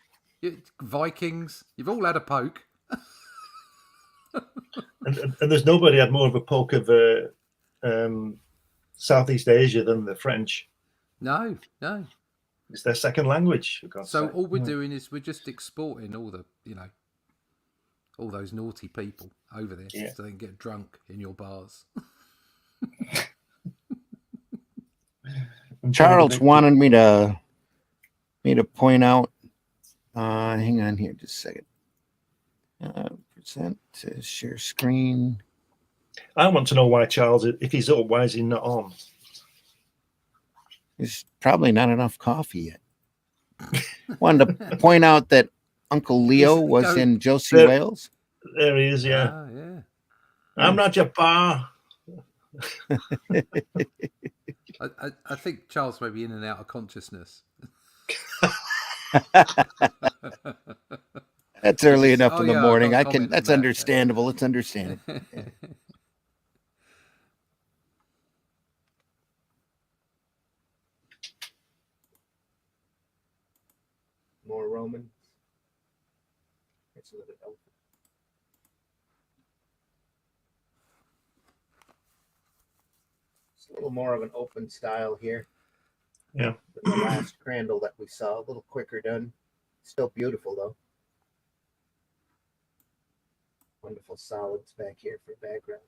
Vikings, you've all had a poke. and there's nobody had more of a poke of Southeast Asia than the French. No. It's their second language. So all we're doing is we're just exporting all the, all those naughty people over there so they can get drunk in your bars. Charles wanted me to point out. Hang on here, just a second. Present to share screen. I want to know why Charles, if he's up, why is he not on? There's probably not enough coffee yet. Wanted to point out that Uncle Leo was in Josie There- Wales. There he is, yeah. Ah, yeah. I'm not your pa. I think Charles may be in and out of consciousness. That's early enough in the yeah, I've morning. got I comment can. on That's that. understandable. It's understandable. More Roman. It's a little bit open. It's a little more of an open style here. Yeah. Than the last Crandall that we saw, a little quicker done. Still beautiful though. Wonderful solids back here for background.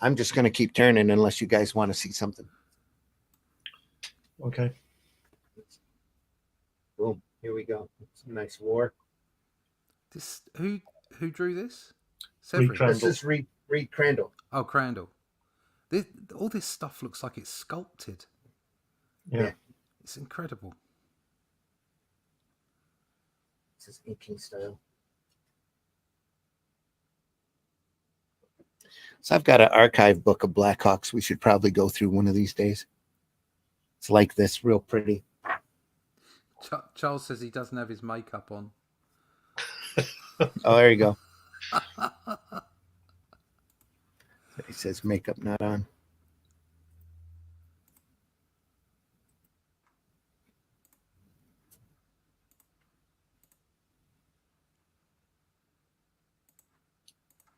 I'm just going to keep turning unless you guys want to see something. Okay. Boom. Here we go. Some nice war. This who drew this? Reed Severin. Crandall. This is Reed Crandall. Oh, Crandall. All this stuff looks like it's sculpted. Yeah. It's incredible. This is inking style. So I've got an archive book of Blackhawks we should probably go through one of these days. It's like this, real pretty. Charles says he doesn't have his makeup on. Oh, there you go. He says makeup not on.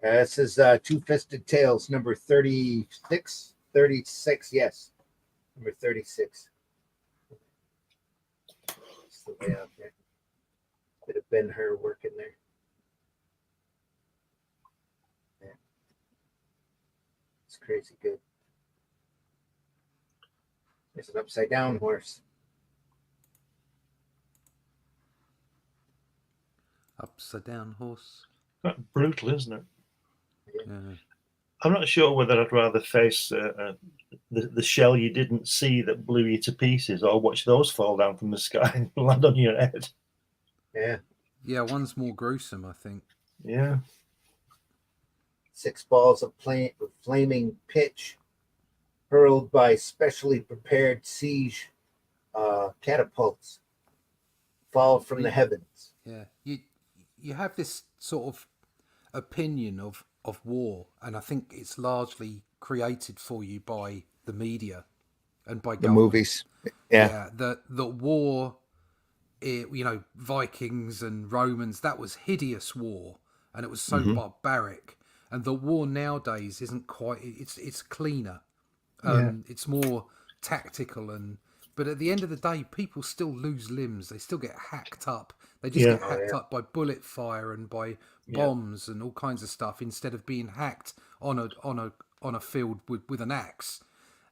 This is Two Fisted Tales, number 36. 36, yes. Number 36. That's the way out there. Bit of Ben-Hur work in there. Yeah. It's crazy good. There's an upside down horse. Upside down horse. Brutal, isn't it? Yeah. I'm not sure whether I'd rather face the shell you didn't see that blew you to pieces, or watch those fall down from the sky and land on your head. Yeah. Yeah, one's more gruesome, I think. Yeah. 6 balls of flaming pitch hurled by specially prepared siege catapults fall from the heavens. Yeah, you have this sort of opinion of war, and I think it's largely created for you by the media and by The government. movies. Yeah. The war, Vikings and Romans, that was hideous war, and it was so barbaric. And the war nowadays isn't quite. It's cleaner. It's more tactical, but at the end of the day, people still lose limbs. They still get hacked up. They just get hacked up by bullet fire and by bombs and all kinds of stuff, instead of being hacked on a field with an axe.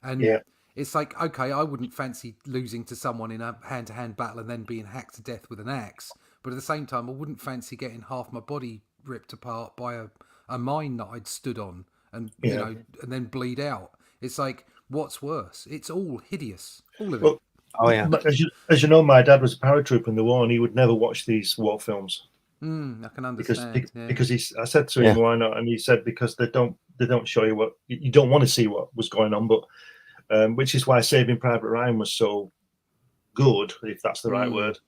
And it's like, okay, I wouldn't fancy losing to someone in a hand-to-hand battle and then being hacked to death with an axe. But at the same time, I wouldn't fancy getting half my body ripped apart by a mine that I'd stood on and and then bleed out. It's like, what's worse? It's all hideous, all of it. Oh yeah. But as you know, my dad was a paratrooper in the war, and he would never watch these war films I can understand. because I said to him, "Why not?" And he said, "Because they don't show you what you don't want to see what was going on." But which is why Saving Private Ryan was so good, if that's the right word,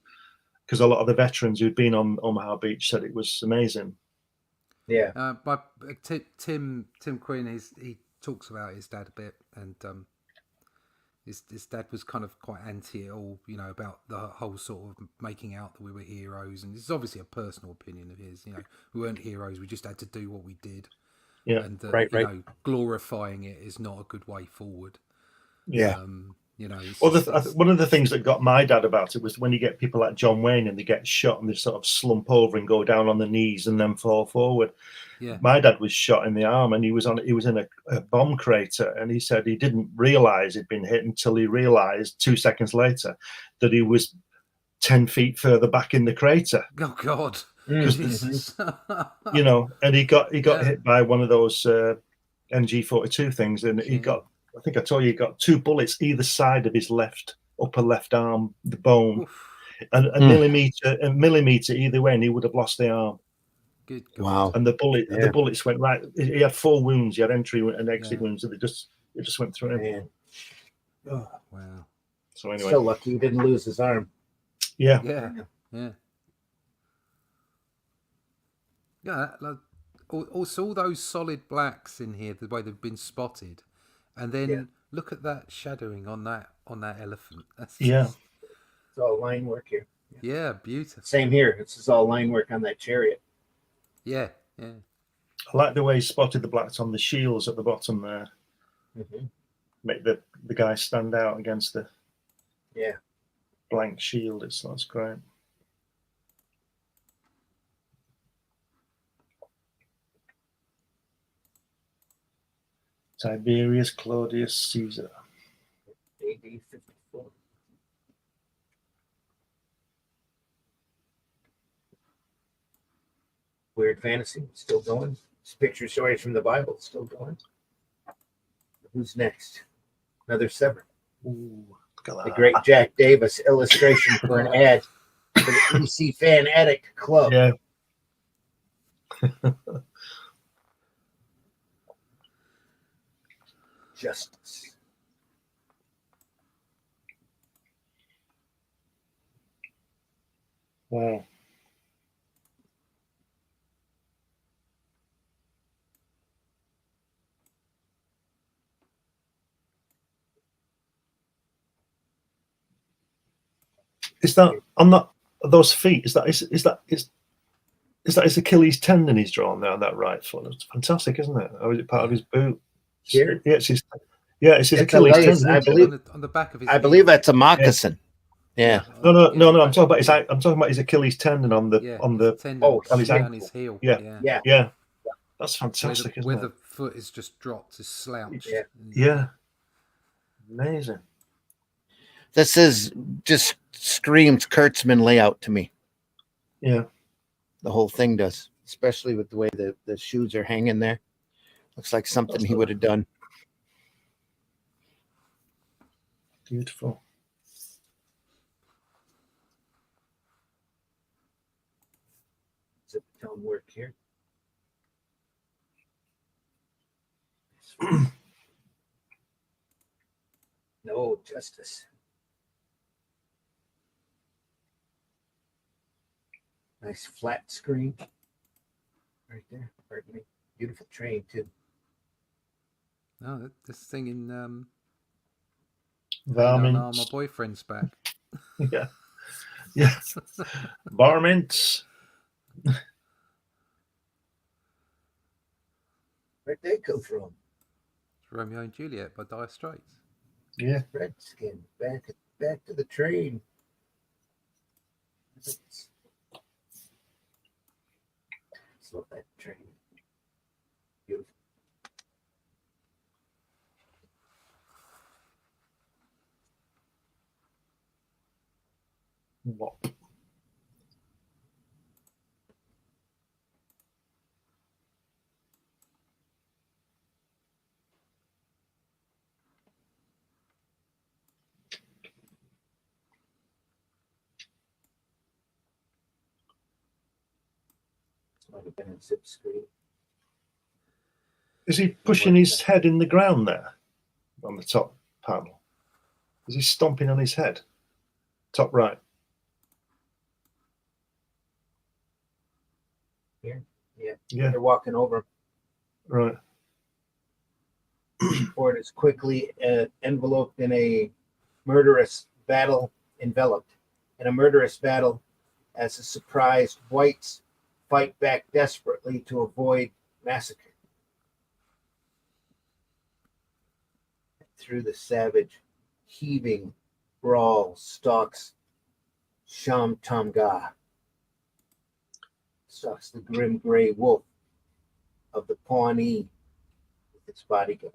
because a lot of the veterans who'd been on Omaha Beach said it was amazing. Yeah. But Tim Quinn, he talks about his dad a bit, and his dad was kind of quite anti it all, about the whole sort of making out that we were heroes. And it's obviously a personal opinion of his. We weren't heroes; we just had to do what we did. Yeah, and right. Glorifying it is not a good way forward. Yeah. It's one of the things that got my dad about it was when you get people like John Wayne and they get shot and they sort of slump over and go down on the knees and then fall forward. Yeah. My dad was shot in the arm, and he was in a bomb crater, and he said he didn't realize he'd been hit until he realized 2 seconds later that he was 10 feet further back in the crater. Oh God. Jesus. you know, and he got Yeah. hit by one of those NG-42 things, and he got, I think I told you, he got 2 bullets either side of his upper left arm, the bone, Oof. and a millimeter either way, and he would have lost the arm. Good God. Wow. And the bullets went right. He had 4 wounds. He had entry and exit Yeah. wounds, and it just went through him. Man. Oh, Wow. So anyway, so lucky he didn't lose his arm. yeah. Yeah. Yeah. Yeah. Like, also, all those solid blacks in here, the way they've been spotted, and then look at that shadowing on that elephant. That's just, It's all line work here. yeah, beautiful. Same here. This is all line work on that chariot. Yeah. Yeah. I like the way he spotted the blacks on the shields at the bottom there. Mm-hmm. Make the guy stand out against the blank shield. That's great. Tiberius Claudius Caesar. AD 54. Weird fantasy, still going. Picture stories from the Bible, still going. Who's next? Another Sever. Ooh, The great Jack Davis illustration for an ad for the EC Fan Addict Club. Yeah. Justice. Wow. Is that on that those feet? Is that his Achilles tendon he's drawn there on that right foot? It's fantastic, isn't it? Or is it part of his boot? Here? Yeah, it's his Achilles lace, tendon. I believe. On the back of his. I believe that's a moccasin. Yeah. No. Yeah, I'm talking about his Achilles tendon on the tendon on his on ankle. his heel. Yeah. That's fantastic, Where isn't the foot is just dropped, is slouched. Yeah. it? Yeah. Amazing. This is just screams Kurtzman layout to me. Yeah. The whole thing does, especially with the way the shoes are hanging there. Looks like something he would have done. Beautiful. Zip tone work here. No justice. Nice flat screen right there. Pardon me. Beautiful train too. No, this thing in Varmint. my boyfriend's back. Yeah. Yeah. Varmints. Where'd they come from? Romeo and Juliet by Dire Straits. Yeah. Redskin. Back to the train. Love that train. Beautiful. What? Might have been a zip screen. Is he pushing his head in the ground there on the top panel? Is he stomping on his head? Top right. Here? Yeah. Yeah. They're walking over him. Right. Ford is quickly enveloped in a murderous battle, enveloped in a murderous battle as the surprised whites fight back desperately to avoid massacre. Through the savage, heaving brawl stalks Sham Tamga. Stalks the grim gray wolf of the Pawnee with its bodyguard.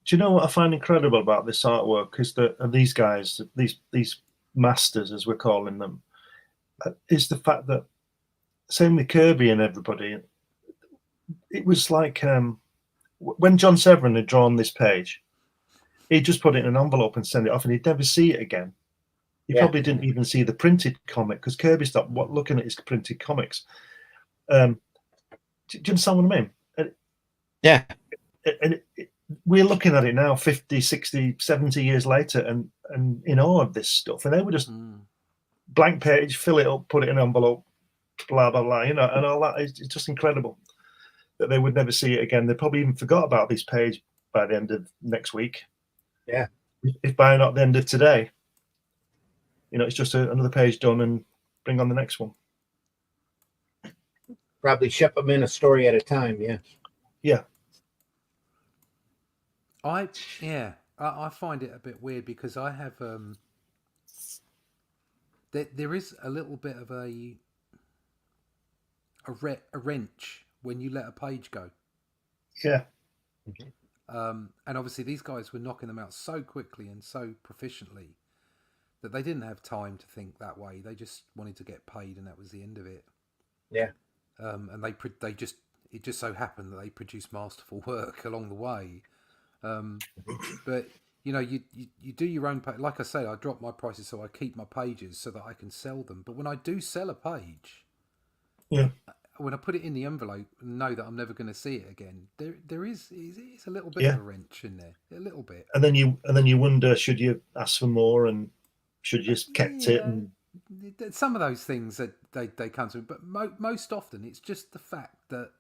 Do you know what I find incredible about this artwork is that these guys, these masters, as we're calling them, is the fact that, same with Kirby and everybody, it was like when John Severin had drawn this page, he'd just put it in an envelope and send it off, and he'd never see it again. He probably didn't even see the printed comic, because Kirby stopped looking at his printed comics. Do you understand what I mean? Yeah. And we're looking at it now 50, 60, 70 years later and in awe of this stuff. And they were just blank page, fill it up, put it in an envelope, blah, blah, blah, and all that. It's just incredible that they would never see it again. They probably even forgot about this page by the end of next week. Yeah. If by not the end of today, it's just another page done and bring on the next one. Probably ship them in a story at a time. Yeah. Yeah. I find it a bit weird because I have there is a little bit of a wrench when you let a page go. Yeah. And obviously these guys were knocking them out so quickly and so proficiently that they didn't have time to think that way. They just wanted to get paid, and that was the end of it. Yeah. And it just so happened that they produced masterful work along the way. But you do your own page. Like I say, I drop my prices so I keep my pages so that I can sell them. But when I do sell a page, when I put it in the envelope and know that I'm never going to see it again, there is a little bit of a wrench in there, a little bit. And then you wonder, should you ask for more, and should you just kept it? And some of those things that they come to, but most often it's just the fact that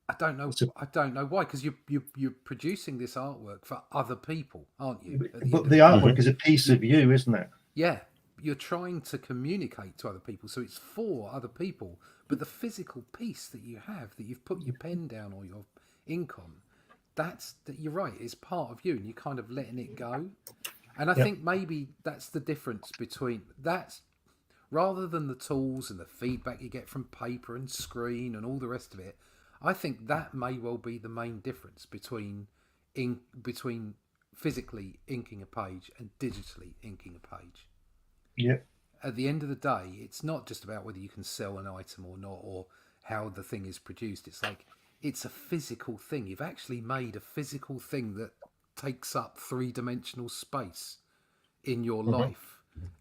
I don't know why, because you're producing this artwork for other people, aren't you? But the artwork is a piece of you, isn't it? Yeah, you're trying to communicate to other people, so it's for other people. But the physical piece that you have, that you've put your pen down or your ink on, that you're right, it's part of you, and you're kind of letting it go. And I think maybe that's the difference between that, rather than the tools and the feedback you get from paper and screen and all the rest of it. I think that may well be the main difference between physically inking a page and digitally inking a page. Yeah. At the end of the day, it's not just about whether you can sell an item or not, or how the thing is produced. It's like, it's a physical thing. You've actually made a physical thing that takes up 3-dimensional space in your life,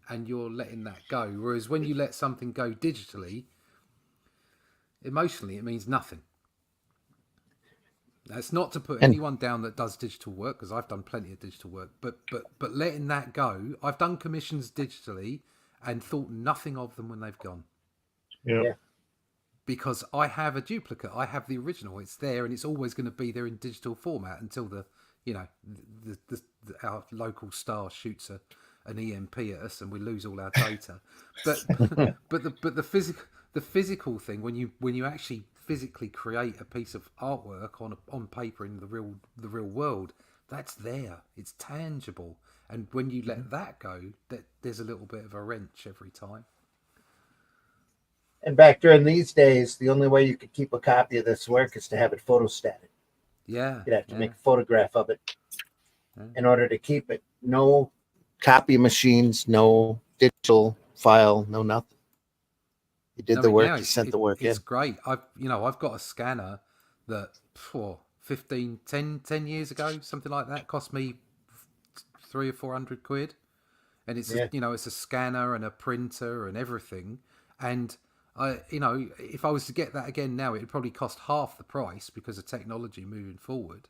and you're letting that go. Whereas when you let something go digitally, emotionally, it means nothing. That's not to put anyone down that does digital work, because I've done plenty of digital work, but letting that go, I've done commissions digitally and thought nothing of them when they've gone. Yeah. Because I have a duplicate, I have the original, it's there, and it's always going to be there in digital format until our local star shoots an EMP at us and we lose all our data. But the physical thing, when you actually physically create a piece of artwork on paper in the real world, that's there, it's tangible. And when you let that go, there's a little bit of a wrench every time. And back during these days, the only way you could keep a copy of this work is to have it photostated. Yeah. You'd have to make a photograph of it in order to keep it. No copy machines, no digital file, no nothing. You did the work, you sent the work in. It's great. I've got a scanner that 10 years ago, something like that, cost me 300 or 400 quid. And it's it's a scanner and a printer and everything. And if I was to get that again now, it would probably cost half the price because of technology moving forward.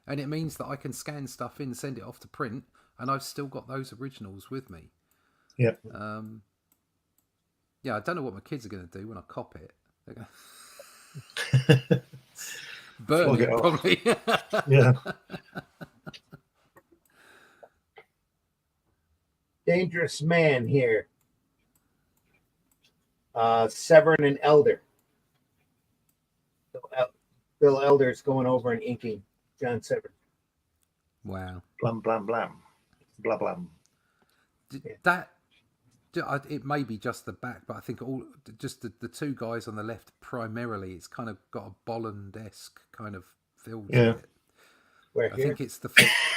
And it means that I can scan stuff in, send it off to print, and I've still got those originals with me. Yeah. I don't know what my kids are going to do when I cop it. They're going burn it, probably. Yeah. Dangerous man here. Severin and Elder. Bill Elder's going over and inking John Severin. Wow. Blam, blam, blam. Blah, blam. It may be just the back, but I think the two guys on the left primarily, it's kind of got a Bolland-esque kind of feel to it. Where I here? think it's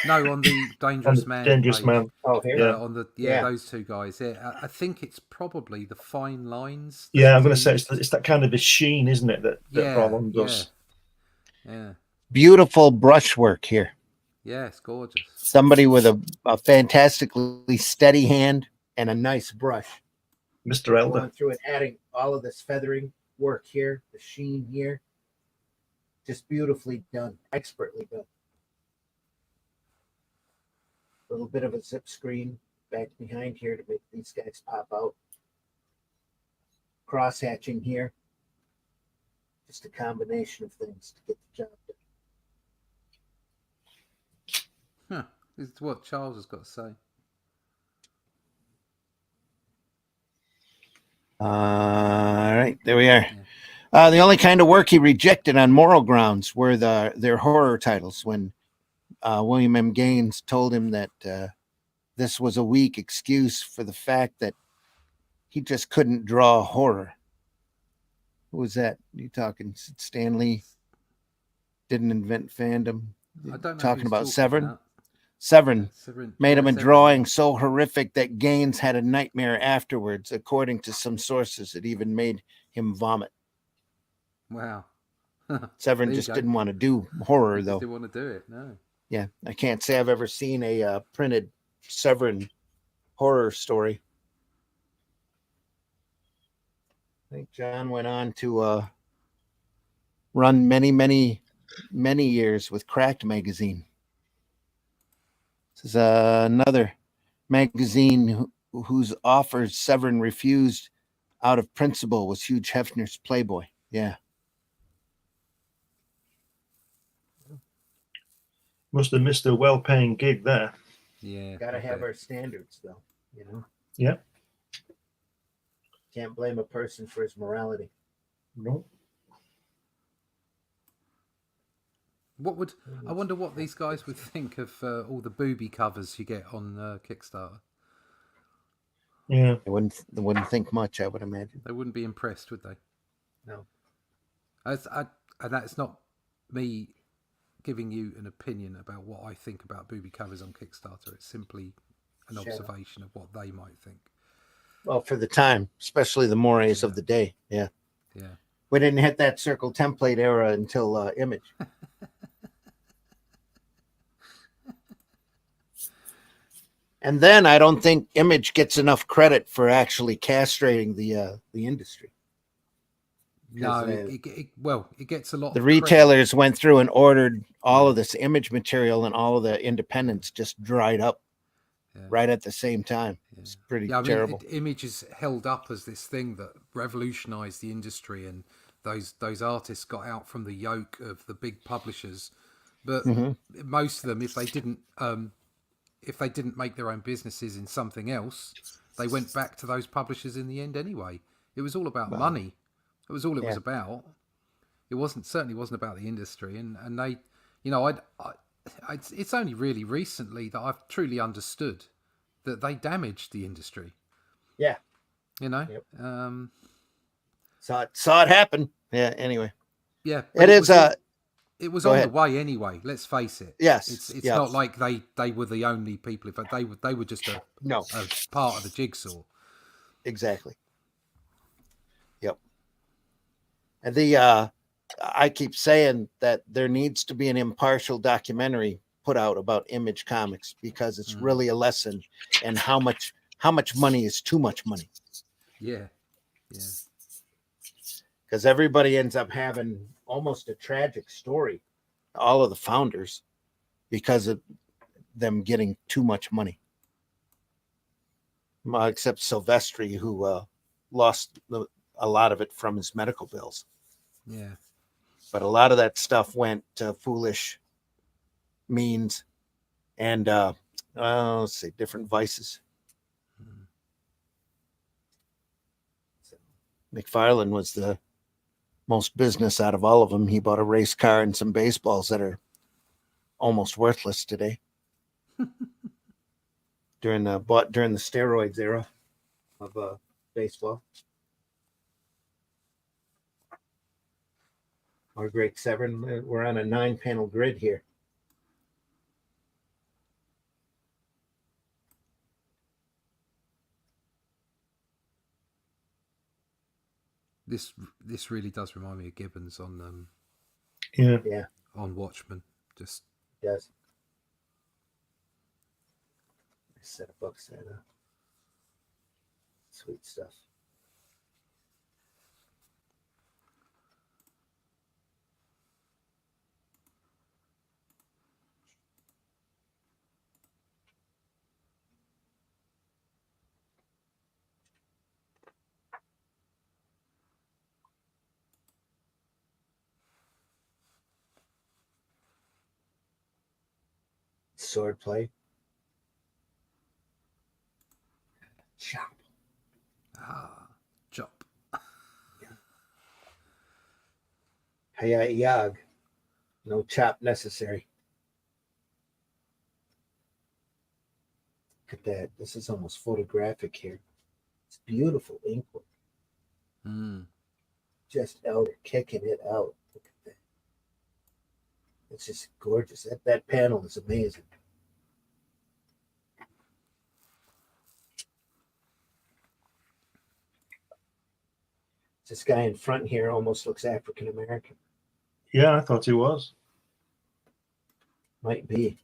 no, on the Dangerous And Man Dangerous page. Man. Oh, here. Yeah. On the Yeah. those two guys. Yeah, I think it's probably the fine lines. Yeah, I'm that going to say he- it's that kind of a sheen, isn't it, that yeah, Barlon yeah, does. yeah, Beautiful brushwork here. yeah. It's gorgeous. Somebody with a fantastically steady hand and a nice brush. Mr. Elder. Going through and adding all of this feathering work here, the sheen here. Just beautifully done, expertly done. A little bit of a zip screen back behind here to make these guys pop out. Cross hatching here. Just a combination of things to get the job done. Huh. This is what Charles has got to say. All right, there we are. The only kind of work he rejected on moral grounds were their horror titles. When William M. Gaines told him that this was a weak excuse for the fact that he just couldn't draw horror. Who was that? You talking Stanley? Didn't invent fandom. I don't know. Talking who's about Severn. about. Severn Severin. made him a Severin. drawing so horrific that Gaines had a nightmare afterwards. According to some sources, it even made him vomit. Wow. Severn There you just go. didn't want to do horror, He just though. didn't want to do it. No. Yeah, I can't say I've ever seen a printed Severn horror story. I think John went on to run many years with Cracked magazine. This is another magazine whose offers Severn refused out of principle was Hugh Hefner's Playboy. Yeah. Must have missed a well-paying gig there. Yeah. Gotta I have bet. our standards, though. You know, Yeah. can't blame a person for his morality. No. I wonder what these guys would think of all the booby covers you get on Kickstarter. Yeah. They wouldn't think much, I would imagine. They wouldn't be impressed, would they? No. And that's not me giving you an opinion about what I think about booby covers on Kickstarter. It's simply an Shut up. observation of what they might think. Well, for the time, especially the mores of the day. Yeah. Yeah. We didn't hit that circle template era until Image. And then I don't think Image gets enough credit for actually castrating the industry. No, Because, it gets a lot. The of retailers went through and ordered all of this Image material, and all of the independents just dried up right at the same time. It's pretty terrible. Image is held up as this thing that revolutionized the industry, and those artists got out from the yoke of the big publishers. But most of them, if they didn't make their own businesses in something else, they went back to those publishers in the end anyway. It was all about money. It was all it was about. It certainly wasn't about the industry. And they, it's only really recently that I've truly understood that they damaged the industry. Yeah. Yep. Saw it happen. Yeah. Anyway. Yeah. It was Go on ahead. the way anyway. Let's face it. Yes. It's not like they were the only people. In fact, they were just a part of the jigsaw. Exactly. Yep. And I keep saying that there needs to be an impartial documentary put out about Image Comics, because it's really a lesson in how much money is too much money. Yeah. Yeah. Because everybody ends up having almost a tragic story, all of the founders, because of them getting too much money. Except Silvestri, who lost a lot of it from his medical bills. Yeah. But a lot of that stuff went to foolish means and, let's see, different vices. McFarlane was the most business out of all of them. He bought a race car and some baseballs that are almost worthless today. during the steroids era of baseball. Our great Severn. We're on a 9-panel grid here. this really does remind me of Gibbons on Yeah. on Watchmen. Just Yes. Nice set of books there, though. Sweet stuff. Swordplay. Chop. chop. Hayat Yag. No chop necessary. Look at that. This is almost photographic here. It's beautiful ink work. Mm. Just Elder kicking it out. Look at that. It's just gorgeous. That panel is amazing. This guy in front here almost looks African American. Yeah, I thought he was. Might be.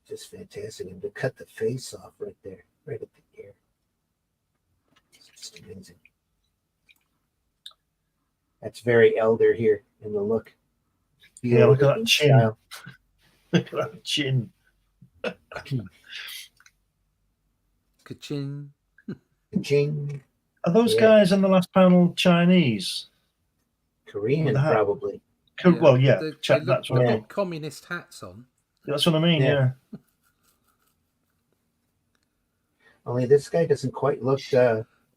Just fantastic. And to cut the face off right there, right at the ear. It's just amazing. That's very Elder here in the look. Yeah, look at that chin. Style. Look at that chin. Ka-ching. Ching. Are those Yeah. guys in the last panel Chinese? Korean, With the hat. probably. Well, yeah, They that's look, what I they've mean. got communist hats on. That's what I mean. Yeah. Yeah. Only this guy doesn't quite look.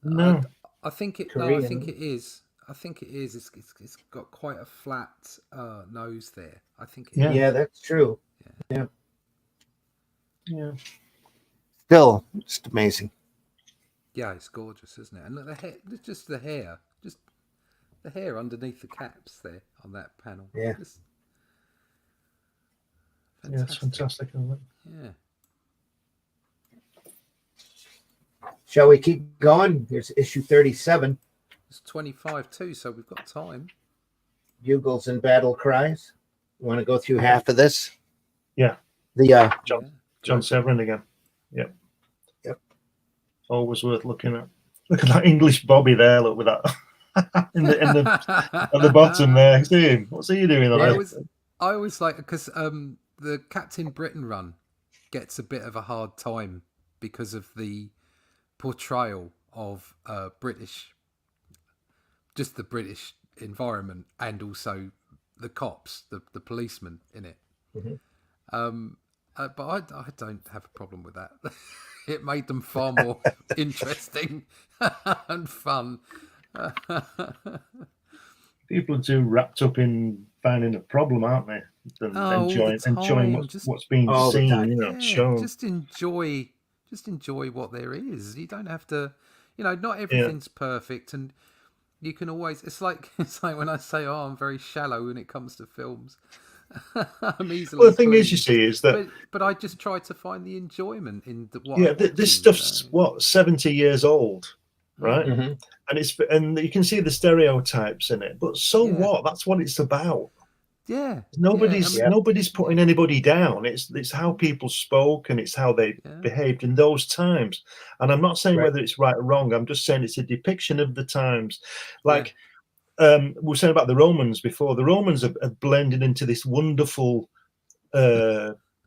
No. I think it. Korean. No, I think it is. I think it is. It's got quite a flat nose there. I think. It Yeah. Yeah, that's true. Yeah. Still, just amazing. Yeah, it's gorgeous, isn't it? And look, the hair, just the hair underneath the caps there on that panel. Yeah. Just Yeah, it's fantastic, isn't it? Yeah. Shall we keep going? Here's issue 37. It's 25 too, so we've got time. Bugles and Battle Cries. You want to go through half of this? Yeah. The John Severin again. Yep. Yep. Always worth looking at. Look at that English Bobby there. Look with that in the at the bottom there. See him? What's he doing on there? I always like, because the Captain Britain run gets a bit of a hard time because of the portrayal of British, just the British environment, and also the cops, the policemen in it. Mhm. But I don't have a problem with that. It made them far more interesting and fun. People are too wrapped up in finding a problem, aren't they? Than enjoying what's being all the seen, time. you know, shown. Just enjoy what there is. You don't have to, not everything's perfect, and you can always. It's like when I say, "Oh, I'm very shallow when it comes to films." I'm easily. Well, the thing is, pleased. you see, is that. But I just try to find the enjoyment in what. Yeah, this stuff's 70 years old, right? Mhm. And you can see the stereotypes in it. But so what? That's what it's about. Yeah. Nobody's putting anybody down. It's how people spoke, and it's how they behaved in those times. And I'm not saying whether it's right or wrong. I'm just saying it's a depiction of the times. Like we were saying about the Romans before. The Romans have blended into this wonderful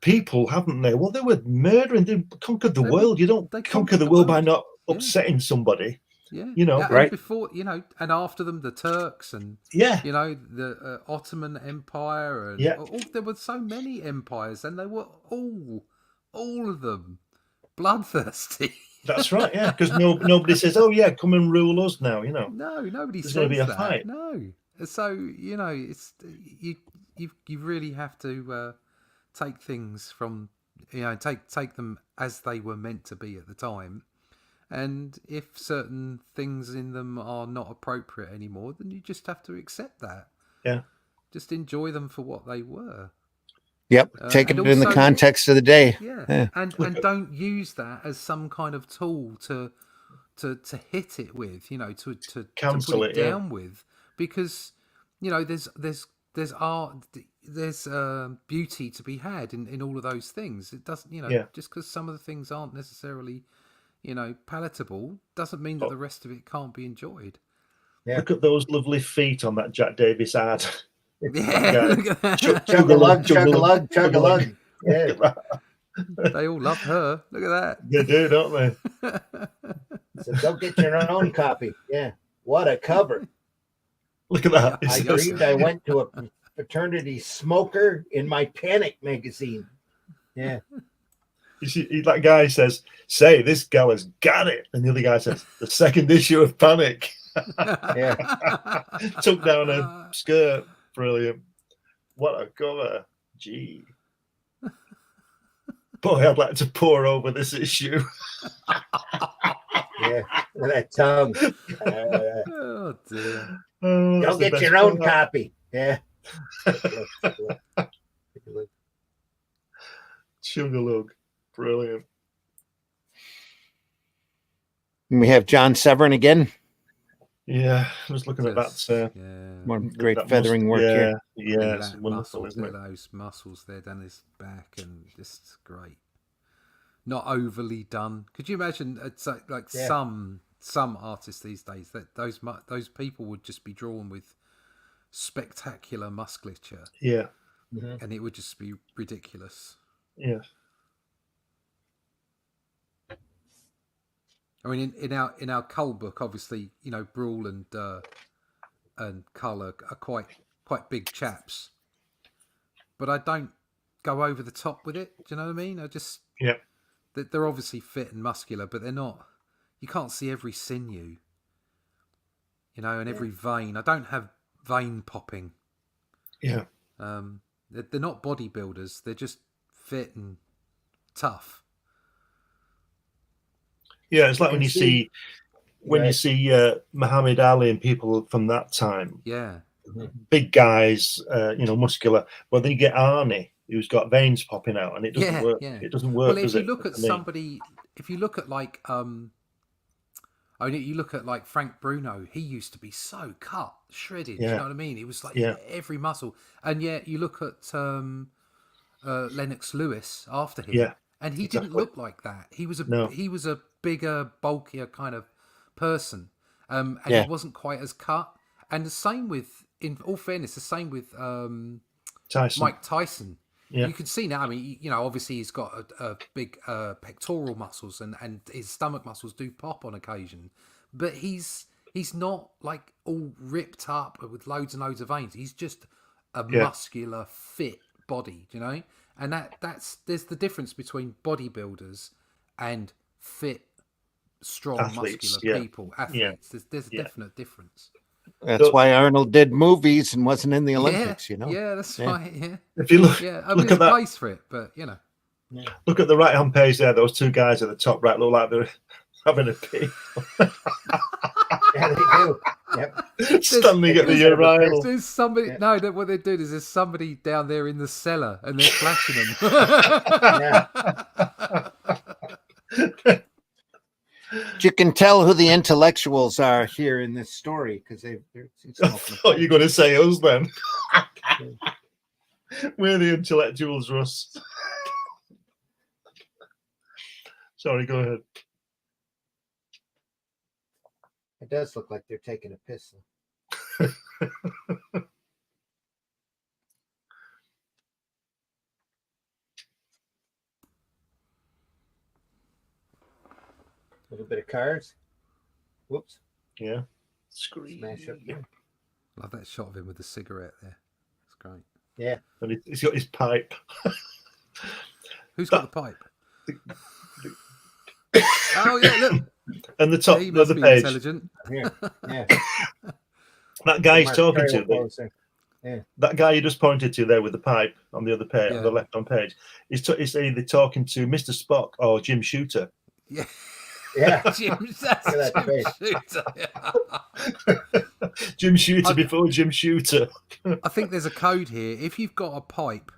people, haven't they? Well, they were murdering. They conquered the world. You don't conquer the world by not upsetting somebody. Yeah, right? And before, and after them, the Turks, and the Ottoman Empire, and there were so many empires, and they were all of them bloodthirsty. That's right, yeah, because nobody says, "Oh yeah, come and rule us now." No, nobody There's says going to be a that. fight. No, so it's you really have to take things from take them as they were meant to be at the time. And if certain things in them are not appropriate anymore, then you just have to accept that. Yeah. Just enjoy them for what they were. Yep. Take it and in the also- context of the day. Yeah, Yeah. and don't use that as some kind of tool to hit it with, to Cancel put it, it yeah. down with, because there's art, there's beauty to be had in all of those things. It doesn't, Yeah. just because some of the things aren't necessarily, palatable, doesn't mean that the rest of it can't be enjoyed. Yeah. Look at those lovely feet on that Jack Davis ad. Yeah, guy. look at that. Chug a lug, chug a lug, chug a lug. Yeah. Look at that. They all love her. Look at They do, don't they? that. So go get your own copy. Yeah. What a cover. Look at that. Yeah, I dreamed I went to a fraternity smoker in my Panic magazine. Yeah. You see, that guy says, "Say, this gal has got it," and the other guy says, "The second issue of Panic." Yeah. Took down her skirt. Brilliant. What a cover. Gee. Boy, I'd like to pour over this issue. Yeah. With that tongue. Oh dear. Oh, Go that's the get best your own part. copy. Yeah. Take a look, take a look, take a look. Chugalug. Brilliant. And we have John Severin again. Yeah, I was looking at Just, that. yeah. More great that feathering work here. Yeah, Look at it's that wonderful, muscles, isn't look it? at those muscles there down his back, and just great. Not overly done. Could you imagine? It's like Yeah. some artists these days that those people would just be drawn with spectacular musculature, Yeah, Mhm. and it would just be ridiculous. yeah. I mean, in our Cull book, obviously, Brawl and Cull are quite big chaps, but I don't go over the top with it. Do you know what I mean? I just Yeah. they're obviously fit and muscular, but they're not. You can't see every sinew, and every vein. I don't have vein popping. Yeah. They're not bodybuilders. They're just fit and tough. Yeah, it's like You when can you see- see Muhammad Ali and people from that time, Yeah, big guys, muscular. Well, then you get Arnie, who's got veins popping out, and it doesn't Yeah, work. yeah. It doesn't work. well, if does you it, look at for me? somebody, if you look at like you look at like Frank Bruno, he used to be so cut, shredded. You Yeah. know what I mean? He was like Yeah. every muscle, and yet you look at Lennox Lewis after him, Yeah, and he exactly. didn't look like that. He was No. a bigger, bulkier kind of person, and Yeah. he wasn't quite as cut. And the same with, in all fairness, the same with Tyson. Mike Tyson. Yeah. You can see now. I mean, obviously he's got a big pectoral muscles, and his stomach muscles do pop on occasion. But he's not like all ripped up with loads and loads of veins. He's just a Yeah. muscular, fit body, And there's the difference between bodybuilders and fit, strong, Athletes, muscular yeah. people, athletes. There's a definite difference. That's So- why Arnold did movies and wasn't in the Olympics, Yeah, that's Yeah. right. Yeah, If you look, yeah. I mean, look there's at a that. place for it, but Look at the right hand page there. Those two guys at the top right look like they're having a pee, Yeah, they do. Yep. standing at the urinal. There's somebody. Yeah. No, what they're doing is there's somebody down there in the cellar, and they're flashing them. Yeah. You can tell who the intellectuals are here in this story because they're I thought you were going to say us then. We're the intellectuals, Russ. Sorry, go ahead. It does look like they're taking a piss. A little bit of cards. Whoops. Yeah. Scream. Smash up there. Love that shot of him with the cigarette there. It's great. Yeah. And he's got his pipe. Who's got the pipe? Oh yeah, look. And the top He of must the be page. intelligent. Yeah. Yeah. That guy he's Mark talking Terry to, will the, pose there. that guy you just pointed to there with the pipe on the other page, on Yeah. the left-hand page, he's either talking to Mr. Spock or Jim Shooter. Yeah. Yeah. That's Look at that Jim Shooter. Jim Shooter before Jim Shooter. I think there's a code here. If you've got a pipe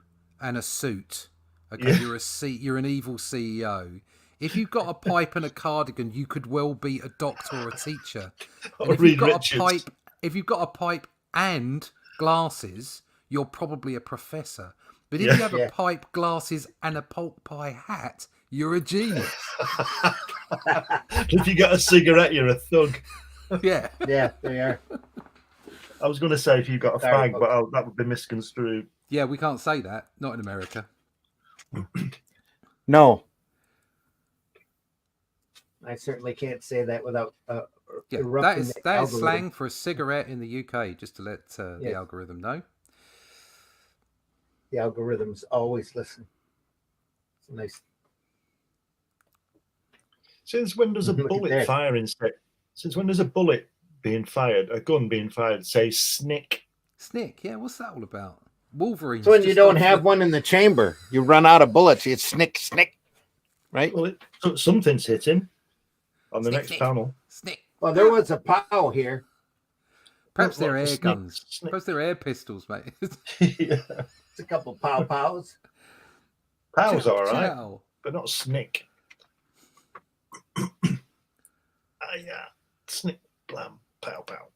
and a suit. Okay, Yeah. you're an evil CEO. If you've got a pipe and a cardigan, you could well be a doctor or a teacher. And Or if you've Reed got Richards. if you've got a pipe and glasses, you're probably a professor. But if Yeah. you have a Yeah. pipe, glasses, and a pork pie hat, you're a genius. If you got a cigarette, you're a thug. Yeah. Yeah, they are. I was going to say if you got a Sorry, fag, but that would be misconstrued. Yeah, we can't say that. Not in America. No. I certainly can't say that without Yeah, erupting that the is algorithm. slang for a cigarette in the UK, just to let the Yes. algorithm know. The algorithms always listen. It's a nice. Since when does a Look at bullet that. firing say? Since when does a bullet being fired, a gun being fired, say snick? Snick, yeah, what's that all about? Wolverine. So when you don't have one in the chamber, you run out of bullets. You snick, snick, right? Well, something's hitting on the Snick, next snick. panel. Snick. Well, there was a pow here. Perhaps they're What, air snick, guns. snick. Perhaps they're air pistols, mate. Yeah. It's a couple pow pows. Pow's all right, Chow. but not snick. Yeah, snick, blam, pow, pow.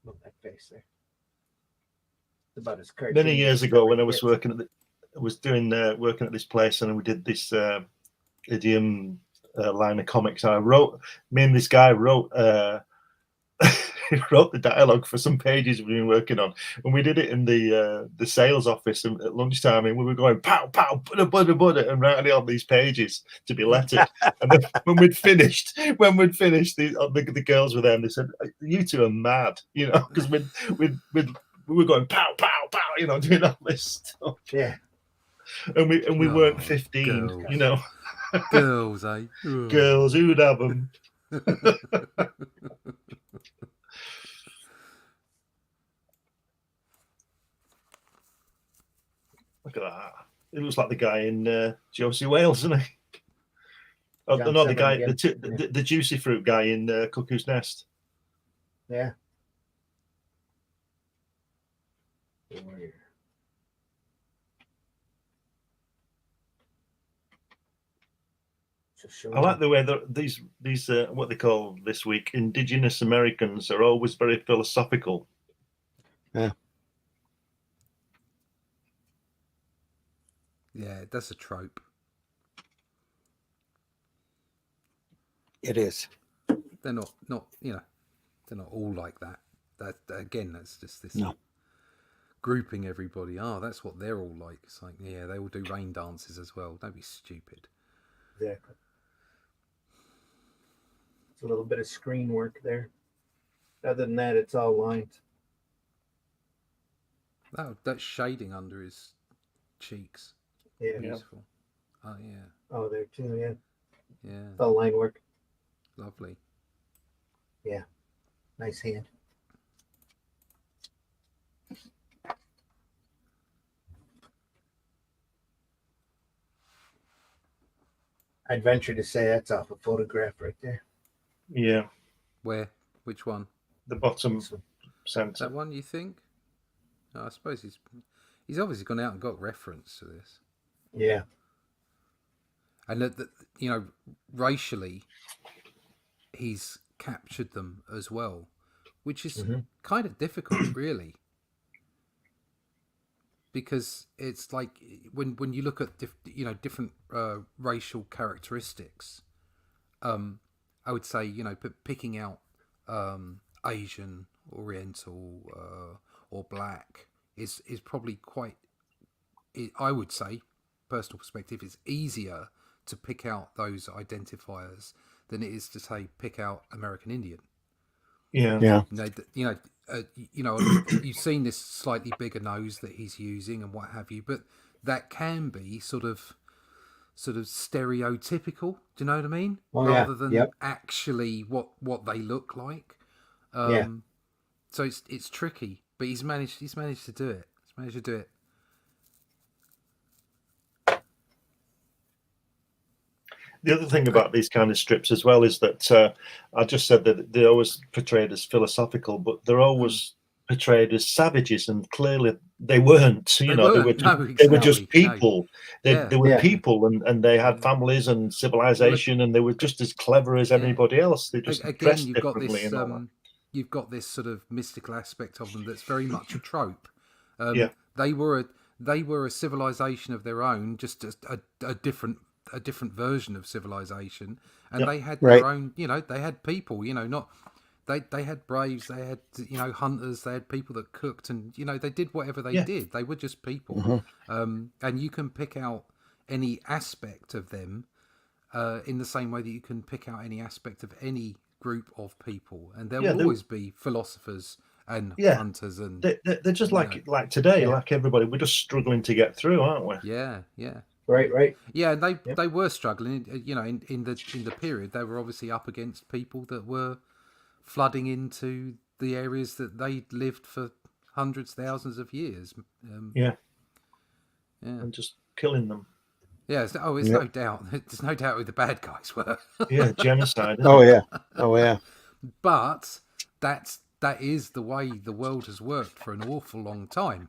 Look at that face there. It's about as cartoony Many years as ago, it when I was gets. working working at this place, and we did this idiom line of comics. And me and this guy wrote wrote the dialogue for some pages we've been working on, and we did it in the sales office at lunchtime, and we were going pow pow butter butter butter and writing it on these pages to be lettered. And then when we'd finished, the girls were there and they said, "You two are mad," because we were going pow pow pow, doing all this stuff, Yeah. and we Oh, weren't 15, girls. Girls, eh? Ugh. girls, who'd have them? Look at that. It looks like the guy in Josie Wales, isn't he? Oh, John no, the Seven guy, again. the juicy fruit guy in Cuckoo's Nest. Yeah. I like the way that these what they call this week Indigenous Americans are always very philosophical. Yeah. Yeah, that's a trope. It is. They're not they're not all like that. That again, that's just this No. grouping everybody. Oh, that's what they're all like. It's like, yeah, they all do rain dances as well. Don't be stupid. Exactly. It's a little bit of screen work there. Other than that, it's all lines. That shading under his cheeks. Yeah. Beautiful. Oh yeah. Oh, there too. Yeah. Yeah. It's all line work. Lovely. Nice hand. I'd venture to say that's off a photograph right there. Yeah, Where? Which one? the bottom This one. centre. That one, you think? Oh, I suppose he's obviously gone out and got reference to this. Yeah. And that racially, he's captured them as well, which is kind of difficult, really, because it's like when you look at different racial characteristics. I would say picking out Asian, Oriental, or Black is probably quite. I would say, personal perspective, it's easier to pick out those identifiers than it is to say pick out American Indian. Yeah. You've seen this slightly bigger nose that he's using and what have you, but that can be sort of stereotypical. Do you know what I mean? Oh, yeah. Rather than Yep. actually what they look like. Yeah. So it's tricky, but he's managed to do it. He's managed to do it. The other thing about these kind of strips as well is that I just said that they're always portrayed as philosophical, but they're always portrayed as savages, and clearly they weren't. You know, they were just people. They were people, and they had families and civilization, and they were just as clever as anybody else. They just dressed differently and all that. You've got this sort of mystical aspect of them that's very much a trope. They were a civilization of their own, just a different version of civilization, and they had their own. You know, they had people. You know, not they had braves, they had hunters, they had people that cooked, and they did whatever they did. They were just people, and you can pick out any aspect of them in the same way that you can pick out any aspect of any group of people, and there will always be philosophers and hunters, and they're just like today, like everybody. We're just struggling to get through, aren't we? Right. Yeah, they were struggling. In the period, they were obviously up against people that were flooding into the areas that they'd lived for hundreds, thousands of years. And just killing them. Yeah. There's no doubt. There's no doubt who the bad guys were. Genocide. Oh yeah. But that is the way the world has worked for an awful long time.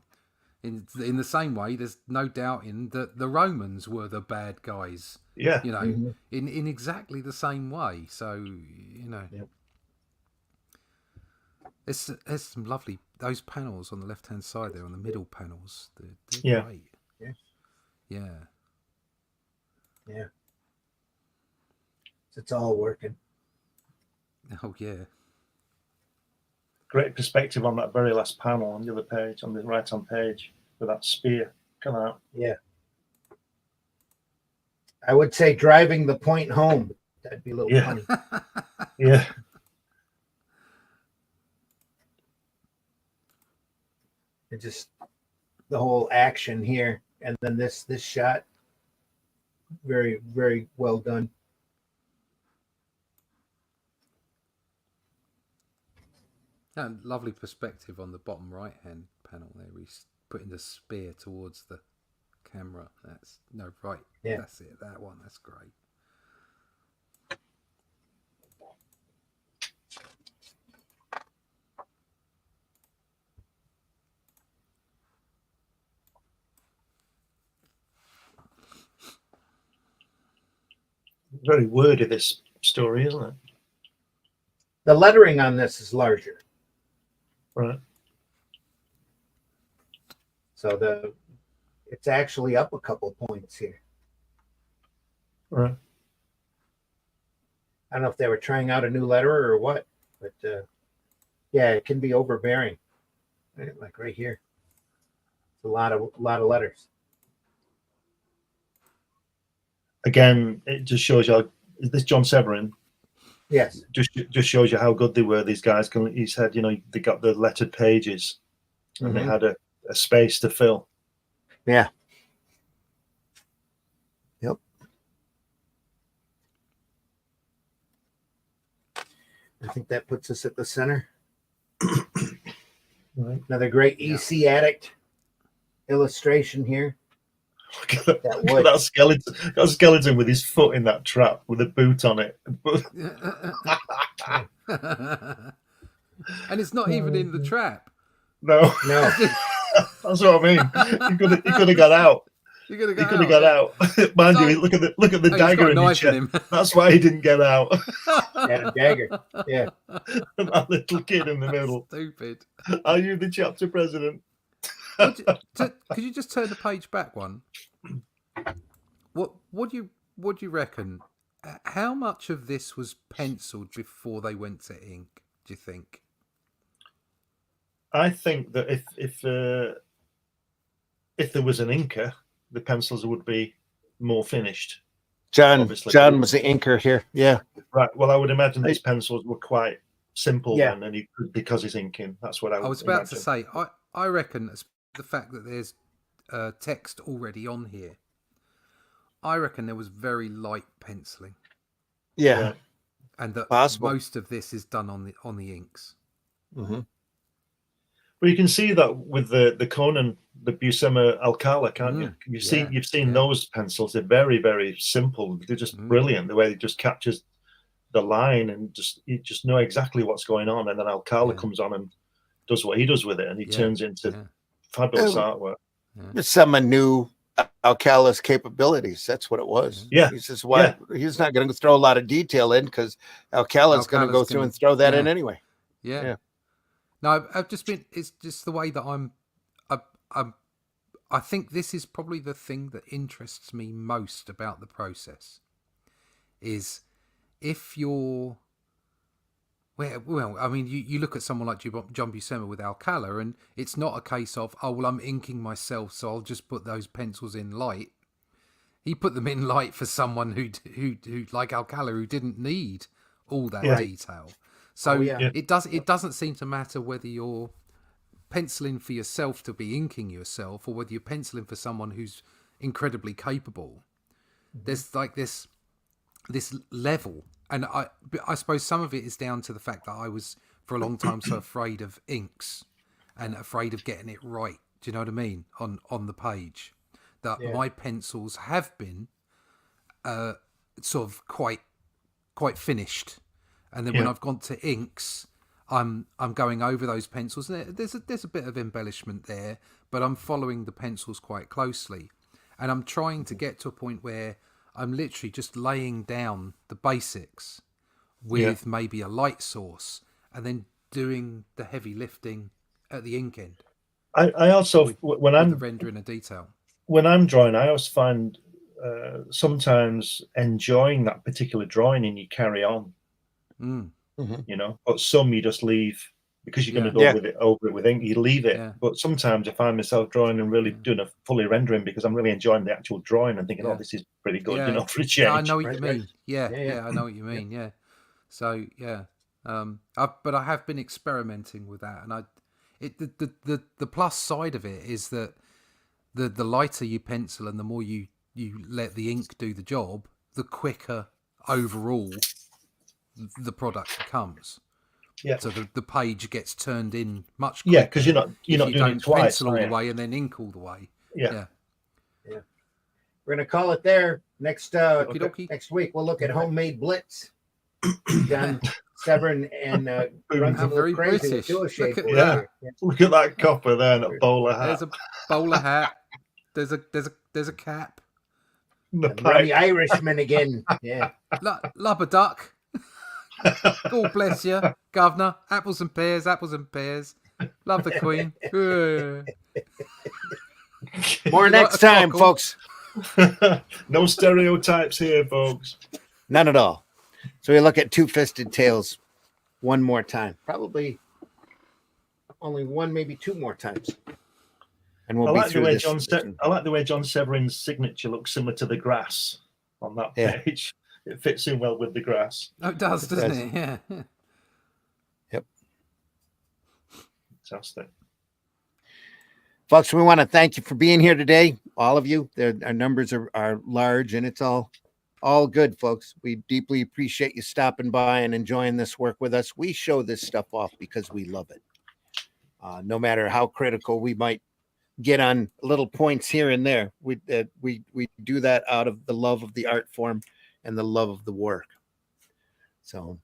In the same way, there's no doubting that the Romans were the bad guys. In exactly the same way. So there's some lovely those panels on the left hand side there on the middle panels. They're great. Yeah. It's all working. Oh yeah. Great perspective on that very last panel on the other page, on the right hand page, with that spear coming out. Yeah. I would say driving the point home. That'd be a little funny. Yeah. And just the whole action here, and then this shot, very, very well done. And lovely perspective on the bottom right hand panel there. He's putting the spear towards the camera. That's That's it. That one. That's great. Very wordy, this story, isn't it? The lettering on this is larger. Right. So it's actually up a couple points here. Right. I don't know if they were trying out a new letterer or what, but it can be overbearing. Like right here. It's a lot of letters. Again, it just shows you is this John Severin? Yes. Just shows you how good they were, these guys. He said, they got the lettered pages and they had a space to fill. Yeah. Yep. I think that puts us at the center. Right. Another great EC Addict illustration here. Look at that skeleton. Got a skeleton with his foot in that trap with a boot on it. And it's not even in the trap. No. That's what I mean. He could have got out. He could have got out. Mind you, look at the dagger in his chest. That's why he didn't get out. Had a dagger. Yeah. That little kid in the middle. Stupid. Are you the chapter president? Could you just turn the page back one? What do you reckon? How much of this was penciled before they went to ink? Do you think? I think that if there was an inker, the pencils would be more finished. John was the inker here. Yeah. Right. Well, I would imagine these pencils were quite simple then, and because he's inking. That's what I was about to say. I reckon the fact that there's text already on here, I reckon there was very light penciling. Yeah. And that possible. Most of this is done on the inks. Mm-hmm. Well, you can see that with the Conan, the Buscema Alcala, can't you? You've seen those pencils. They're very, very simple. They're just brilliant. The way it just captures the line, and you just know exactly what's going on. And then Alcala comes on and does what he does with it, and he turns into fabulous artwork. Someone knew Alcala's capabilities. That's what it was. Yeah. He says, "Why he's not going to throw a lot of detail in because Alcala's going to go through and throw that in anyway." Yeah. No, I've just been. It's just the way that I think this is probably the thing that interests me most about the process. Is if you're, well, I mean, you look at someone like John Buscema with Alcala, and it's not a case of, oh, well, I'm inking myself, so I'll just put those pencils in light. He put them in light for someone who like Alcala, who didn't need all that detail. So it doesn't seem to matter whether you're penciling for yourself to be inking yourself, or whether you're penciling for someone who's incredibly capable. There's like this level, and I suppose some of it is down to the fact that I was for a long time so afraid of inks and afraid of getting it right. Do you know what I mean? On the page, that my pencils have been sort of quite finished. And then when I've gone to inks, I'm going over those pencils. And there's a bit of embellishment there, but I'm following the pencils quite closely. And I'm trying to get to a point where I'm literally just laying down the basics with maybe a light source, and then doing the heavy lifting at the ink end. I also, when I'm rendering a detail, when I'm drawing, I always find sometimes enjoying that particular drawing, and you carry on. You know, but some you just leave because you're going to go with it over it with ink. You leave it, but sometimes I find myself drawing and really doing a fully rendering because I'm really enjoying the actual drawing and thinking, "Oh, this is pretty good," you know, for a change. I know what you mean. I know what you mean. Yeah. So but I have been experimenting with that, and the plus side of it is that the lighter you pencil and the more you let the ink do the job, the quicker overall the product becomes. So the page gets turned in much quicker. Yeah, because you're not doing it twice. Pencil all the way and then ink all the way. Yeah. We're gonna call it there. Next week we'll look at Homemade Blitz. Done Severin and runs a little crazy British. With dual shape. Look at that copper there, that bowler hat. There's a bowler hat. There's a cap. The Irishman again. Yeah. Lubber duck. God bless you, Governor. Apples and pears, apples and pears. Love the Queen. More next time, folks. No stereotypes here, folks. None at all. So we look at Two Fisted Tales one more time. Probably only one, maybe two more times. And we'll I like the way John Severin's signature looks similar to the grass on that page. It fits in well with the grass. Oh, it does, doesn't it? Yeah. Yep. Fantastic. Folks, we want to thank you for being here today. All of you. Our numbers are large, and it's all good, folks. We deeply appreciate you stopping by and enjoying this work with us. We show this stuff off because we love it. No matter how critical we might get on little points here and there, we do that out of the love of the art form and the love of the work. So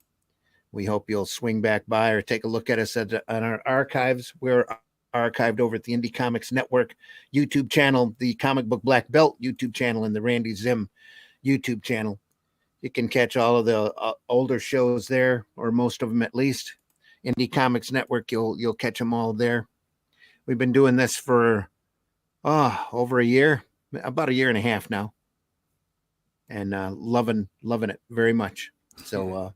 we hope you'll swing back by or take a look at us on our archives. We're archived over at the Indie Comics Network YouTube channel, the Comic Book Black Belt YouTube channel, and the Randy Zim YouTube channel. You can catch all of the older shows there, or most of them at least. Indie Comics Network, you'll catch them all there. We've been doing this for over a year, about a year and a half now. And loving it very much. So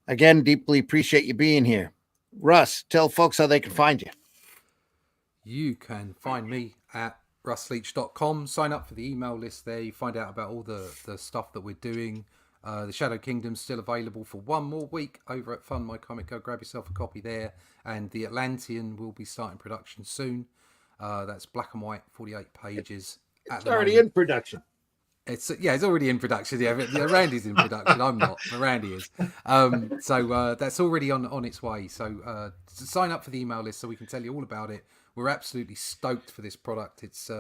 again, deeply appreciate you being here. Russ, tell folks how they can find you. You can find me at russleach.com. Sign up for the email list there. You find out about all the stuff that we're doing. The Shadow Kingdom's still available for one more week over at Fund My Comic. Go grab yourself a copy there. And the Atlantean will be starting production soon. That's black and white, 48 pages. It's already in production. It's already in production. Yeah, Randy's in production. I'm not, but Randy is. So that's already on its way. So sign up for the email list so we can tell you all about it. We're absolutely stoked for this product. It's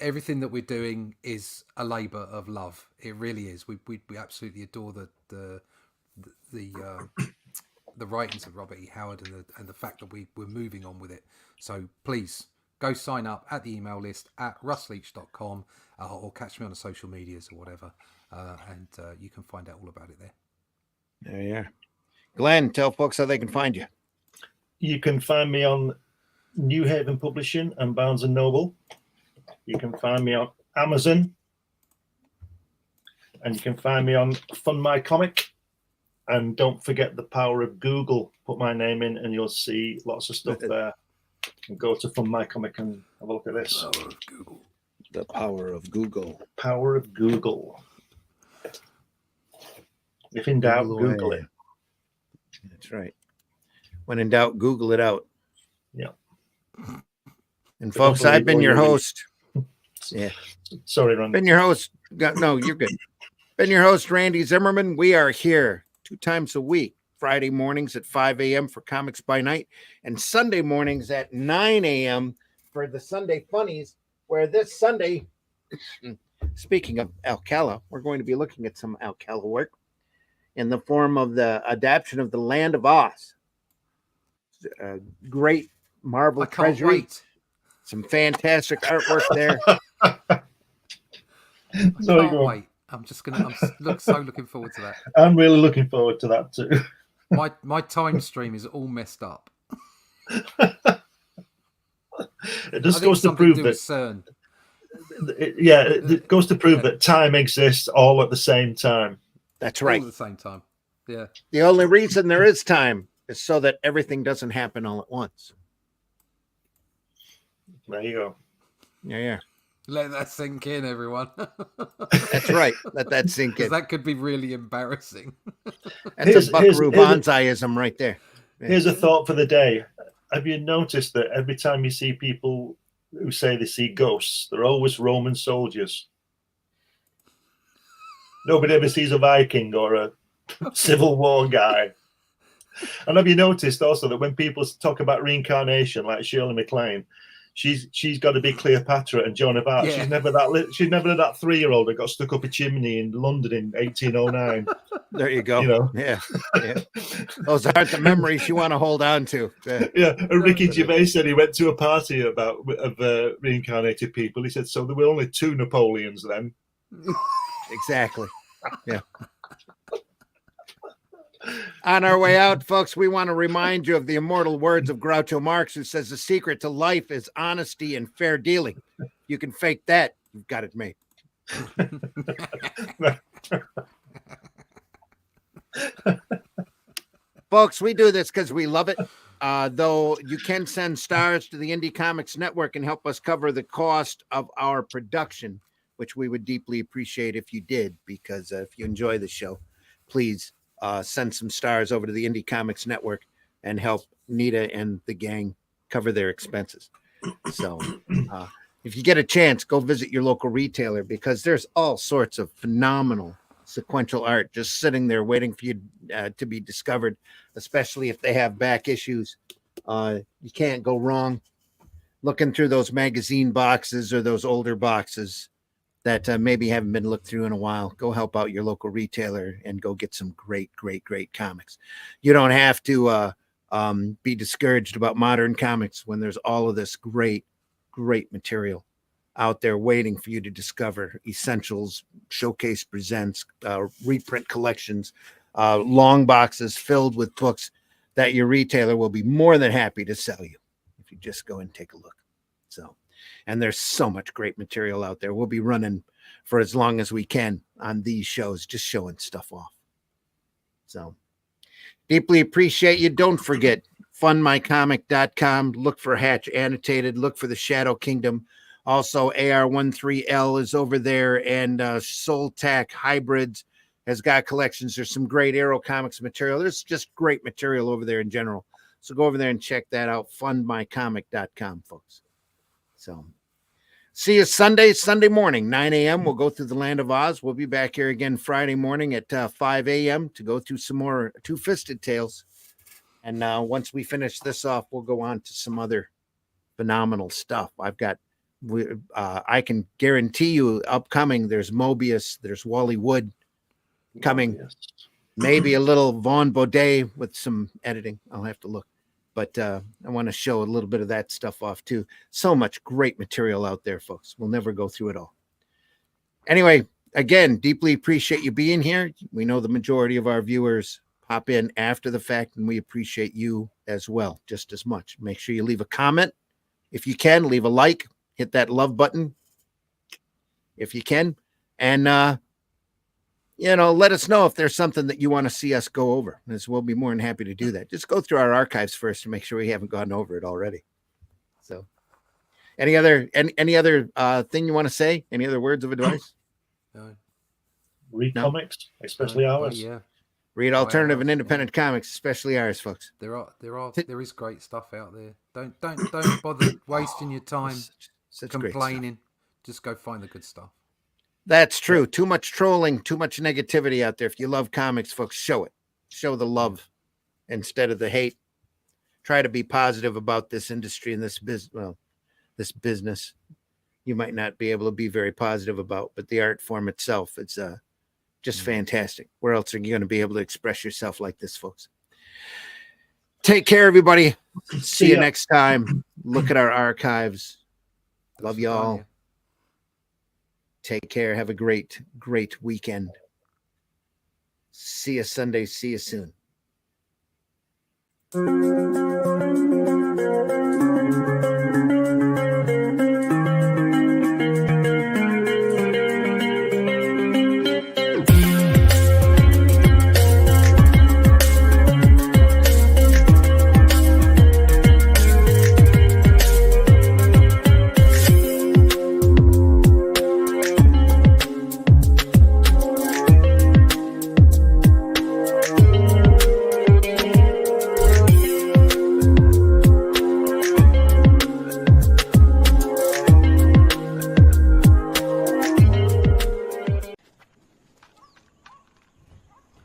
everything that we're doing is a labour of love. It really is. We absolutely adore the writings of Robert E. Howard and the fact that we're moving on with it. So please go sign up at the email list at russleach.com or catch me on the social medias or whatever. And you can find out all about it there. There you are. Glenn, tell folks how they can find you. You can find me on New Haven Publishing and Barnes and Noble. You can find me on Amazon. And you can find me on Fund My Comic. And don't forget the power of Google. Put my name in and you'll see lots of stuff there. And go to Fund My Comic and have a look at this. Power of Google. The power of Google. Power of Google. If in doubt, Google it. That's right. When in doubt, Google it out. Yeah. And folks, I've been your host. Yeah. Sorry, Randy. Been your host. No, you're good. Been your host, Randy Zimmerman. We are here 2 times a week. Friday mornings at 5 a.m. for Comics by Night, and Sunday mornings at 9 a.m. for the Sunday Funnies, where this Sunday, speaking of Alcala, we're going to be looking at some Alcala work in the form of the adaptation of The Land of Oz. Great Marvel I can't treasury. wait. Some fantastic artwork there. I can't wait. I'm so looking forward to that. I'm really looking forward to that too. My time stream is all messed up. It just goes to prove that CERN. it goes to prove that time exists all at the same time. That's right. All at the same time. Yeah. The only reason there is time is so that everything doesn't happen all at once. There you go. Yeah. Let that sink in, everyone. That's right. Let that sink in. That could be really embarrassing. That's a Buckaroo Banzaiism right there. Yeah. Here's a thought for the day. Have you noticed that every time you see people who say they see ghosts, they're always Roman soldiers? Nobody ever sees a Viking or a Civil War guy. And have you noticed also that when people talk about reincarnation, like Shirley MacLaine, she's got to be Cleopatra and Joan of Arc. Yeah. She's never that 3-year-old that got stuck up a chimney in London in 1809. There you go. You know? Yeah. Those aren't the memories you want to hold on to. Yeah. And Ricky Gervais said he went to a party of reincarnated people. He said, so there were only 2 Napoleons then. Exactly. Yeah. On our way out, folks, we want to remind you of the immortal words of Groucho Marx, who says the secret to life is honesty and fair dealing. You can fake that, you've got it made. Folks, we do this because we love it. Though you can send stars to the Indie Comics Network and help us cover the cost of our production, which we would deeply appreciate if you did, because if you enjoy the show, please send some stars over to the Indie Comics Network and help Nita and the gang cover their expenses. So if you get a chance, go visit your local retailer, because there's all sorts of phenomenal sequential art just sitting there waiting for you to be discovered, especially if they have back issues. You can't go wrong looking through those magazine boxes or those older boxes that maybe haven't been looked through in a while. Go help out your local retailer and go get some great comics. You don't have to be discouraged about modern comics when there's all of this great material out there waiting for you to discover. Essentials, Showcase Presents, reprint collections, long boxes filled with books that your retailer will be more than happy to sell you if you just go and take a look. So, and there's so much great material out there. We'll be running for as long as we can on these shows, just showing stuff off. So deeply appreciate you. Don't forget, fundmycomic.com. Look for Hatch Annotated. Look for the Shadow Kingdom. Also, AR13L is over there, and Soul Tack Hybrids has got collections. There's some great Arrow Comics material. There's just great material over there in general. So go over there and check that out. Fundmycomic.com, folks. See you Sunday morning, 9 a.m. We'll go through the Land of Oz. We'll be back here again Friday morning at 5 a.m. to go through some more Two Fisted Tales. And once we finish this off, we'll go on to some other phenomenal stuff. I can guarantee you upcoming, there's Mobius, there's Wally Wood coming, maybe a little Vaughn Baudet with some editing. I'll have to look. But I want to show a little bit of that stuff off too. So much great material out there, folks. We'll never go through it all. Anyway, again, deeply appreciate you being here. We know the majority of our viewers pop in after the fact, and we appreciate you as well, just as much. Make sure you leave a comment. If you can, leave a like. Hit that love button if you can. And, let us know if there's something that you want to see us go over, as we'll be more than happy to do that. Just go through our archives first to make sure we haven't gone over it already. So any other thing you want to say? Any other words of advice? No. Read comics, especially ours. Yeah. Read alternative and independent comics, especially ours, folks. There is great stuff out there. Don't bother wasting your time Such complaining. Just go find the good stuff. That's true. Too much trolling, too much negativity out there. If you love comics, folks, show it. Show the love instead of the hate. Try to be positive about this industry and this business. You might not be able to be very positive about, but the art form itself, it's just fantastic. Where else are you going to be able to express yourself like this, folks? Take care, everybody. See you next time. Look at our archives. Love y'all. Take care. Have a great, great weekend. See you Sunday. See you soon.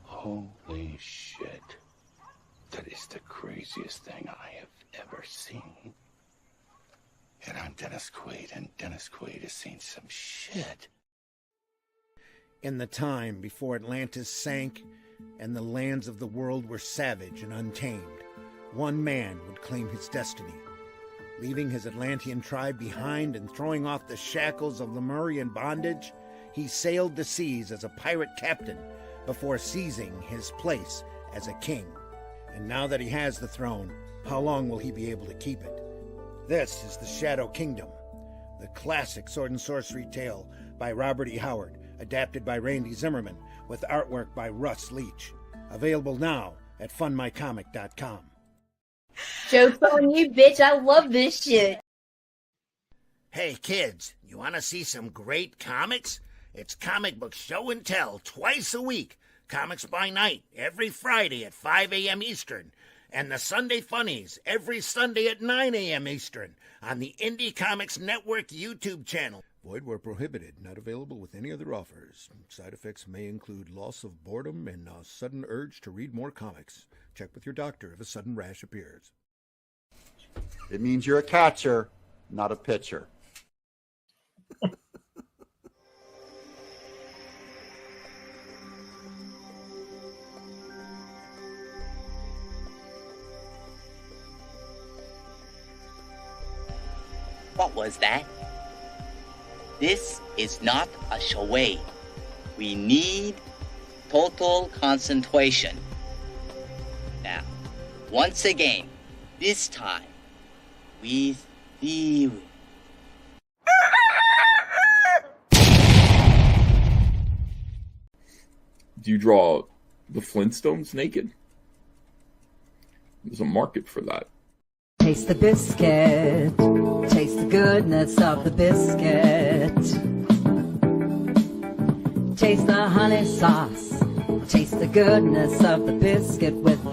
Holy shit. That is the craziest thing I have ever seen. And I'm Dennis Quaid, and Dennis Quaid has seen some shit. In the time before Atlantis sank and the lands of the world were savage and untamed, one man would claim his destiny. Leaving his Atlantean tribe behind and throwing off the shackles of Lemurian bondage, he sailed the seas as a pirate captain before seizing his place as a king. And now that he has the throne, how long will he be able to keep it? This is the Shadow Kingdom, the classic sword and sorcery tale by Robert E. Howard, adapted by Randy Zimmerman, with artwork by Russ Leach. Available now at funmycomic.com. Joke's on you, bitch. I love this shit. Hey kids, you want to see some great comics? It's Comic Book Show and Tell twice a week. Comics by Night every Friday at 5 a.m. Eastern. And the Sunday Funnies every Sunday at 9 a.m. Eastern on the Indie Comics Network YouTube channel. Void where prohibited, not available with any other offers. Side effects may include loss of boredom and a sudden urge to read more comics. Check with your doctor if a sudden rash appears. It means you're a catcher, not a pitcher. What was that? This is not a charade. We need total concentration. Now, once again, this time, with the... Do you draw the Flintstones naked? There's a market for that. Taste the biscuit. Taste the goodness of the biscuit. Taste the honey sauce. Taste the goodness of the biscuit with the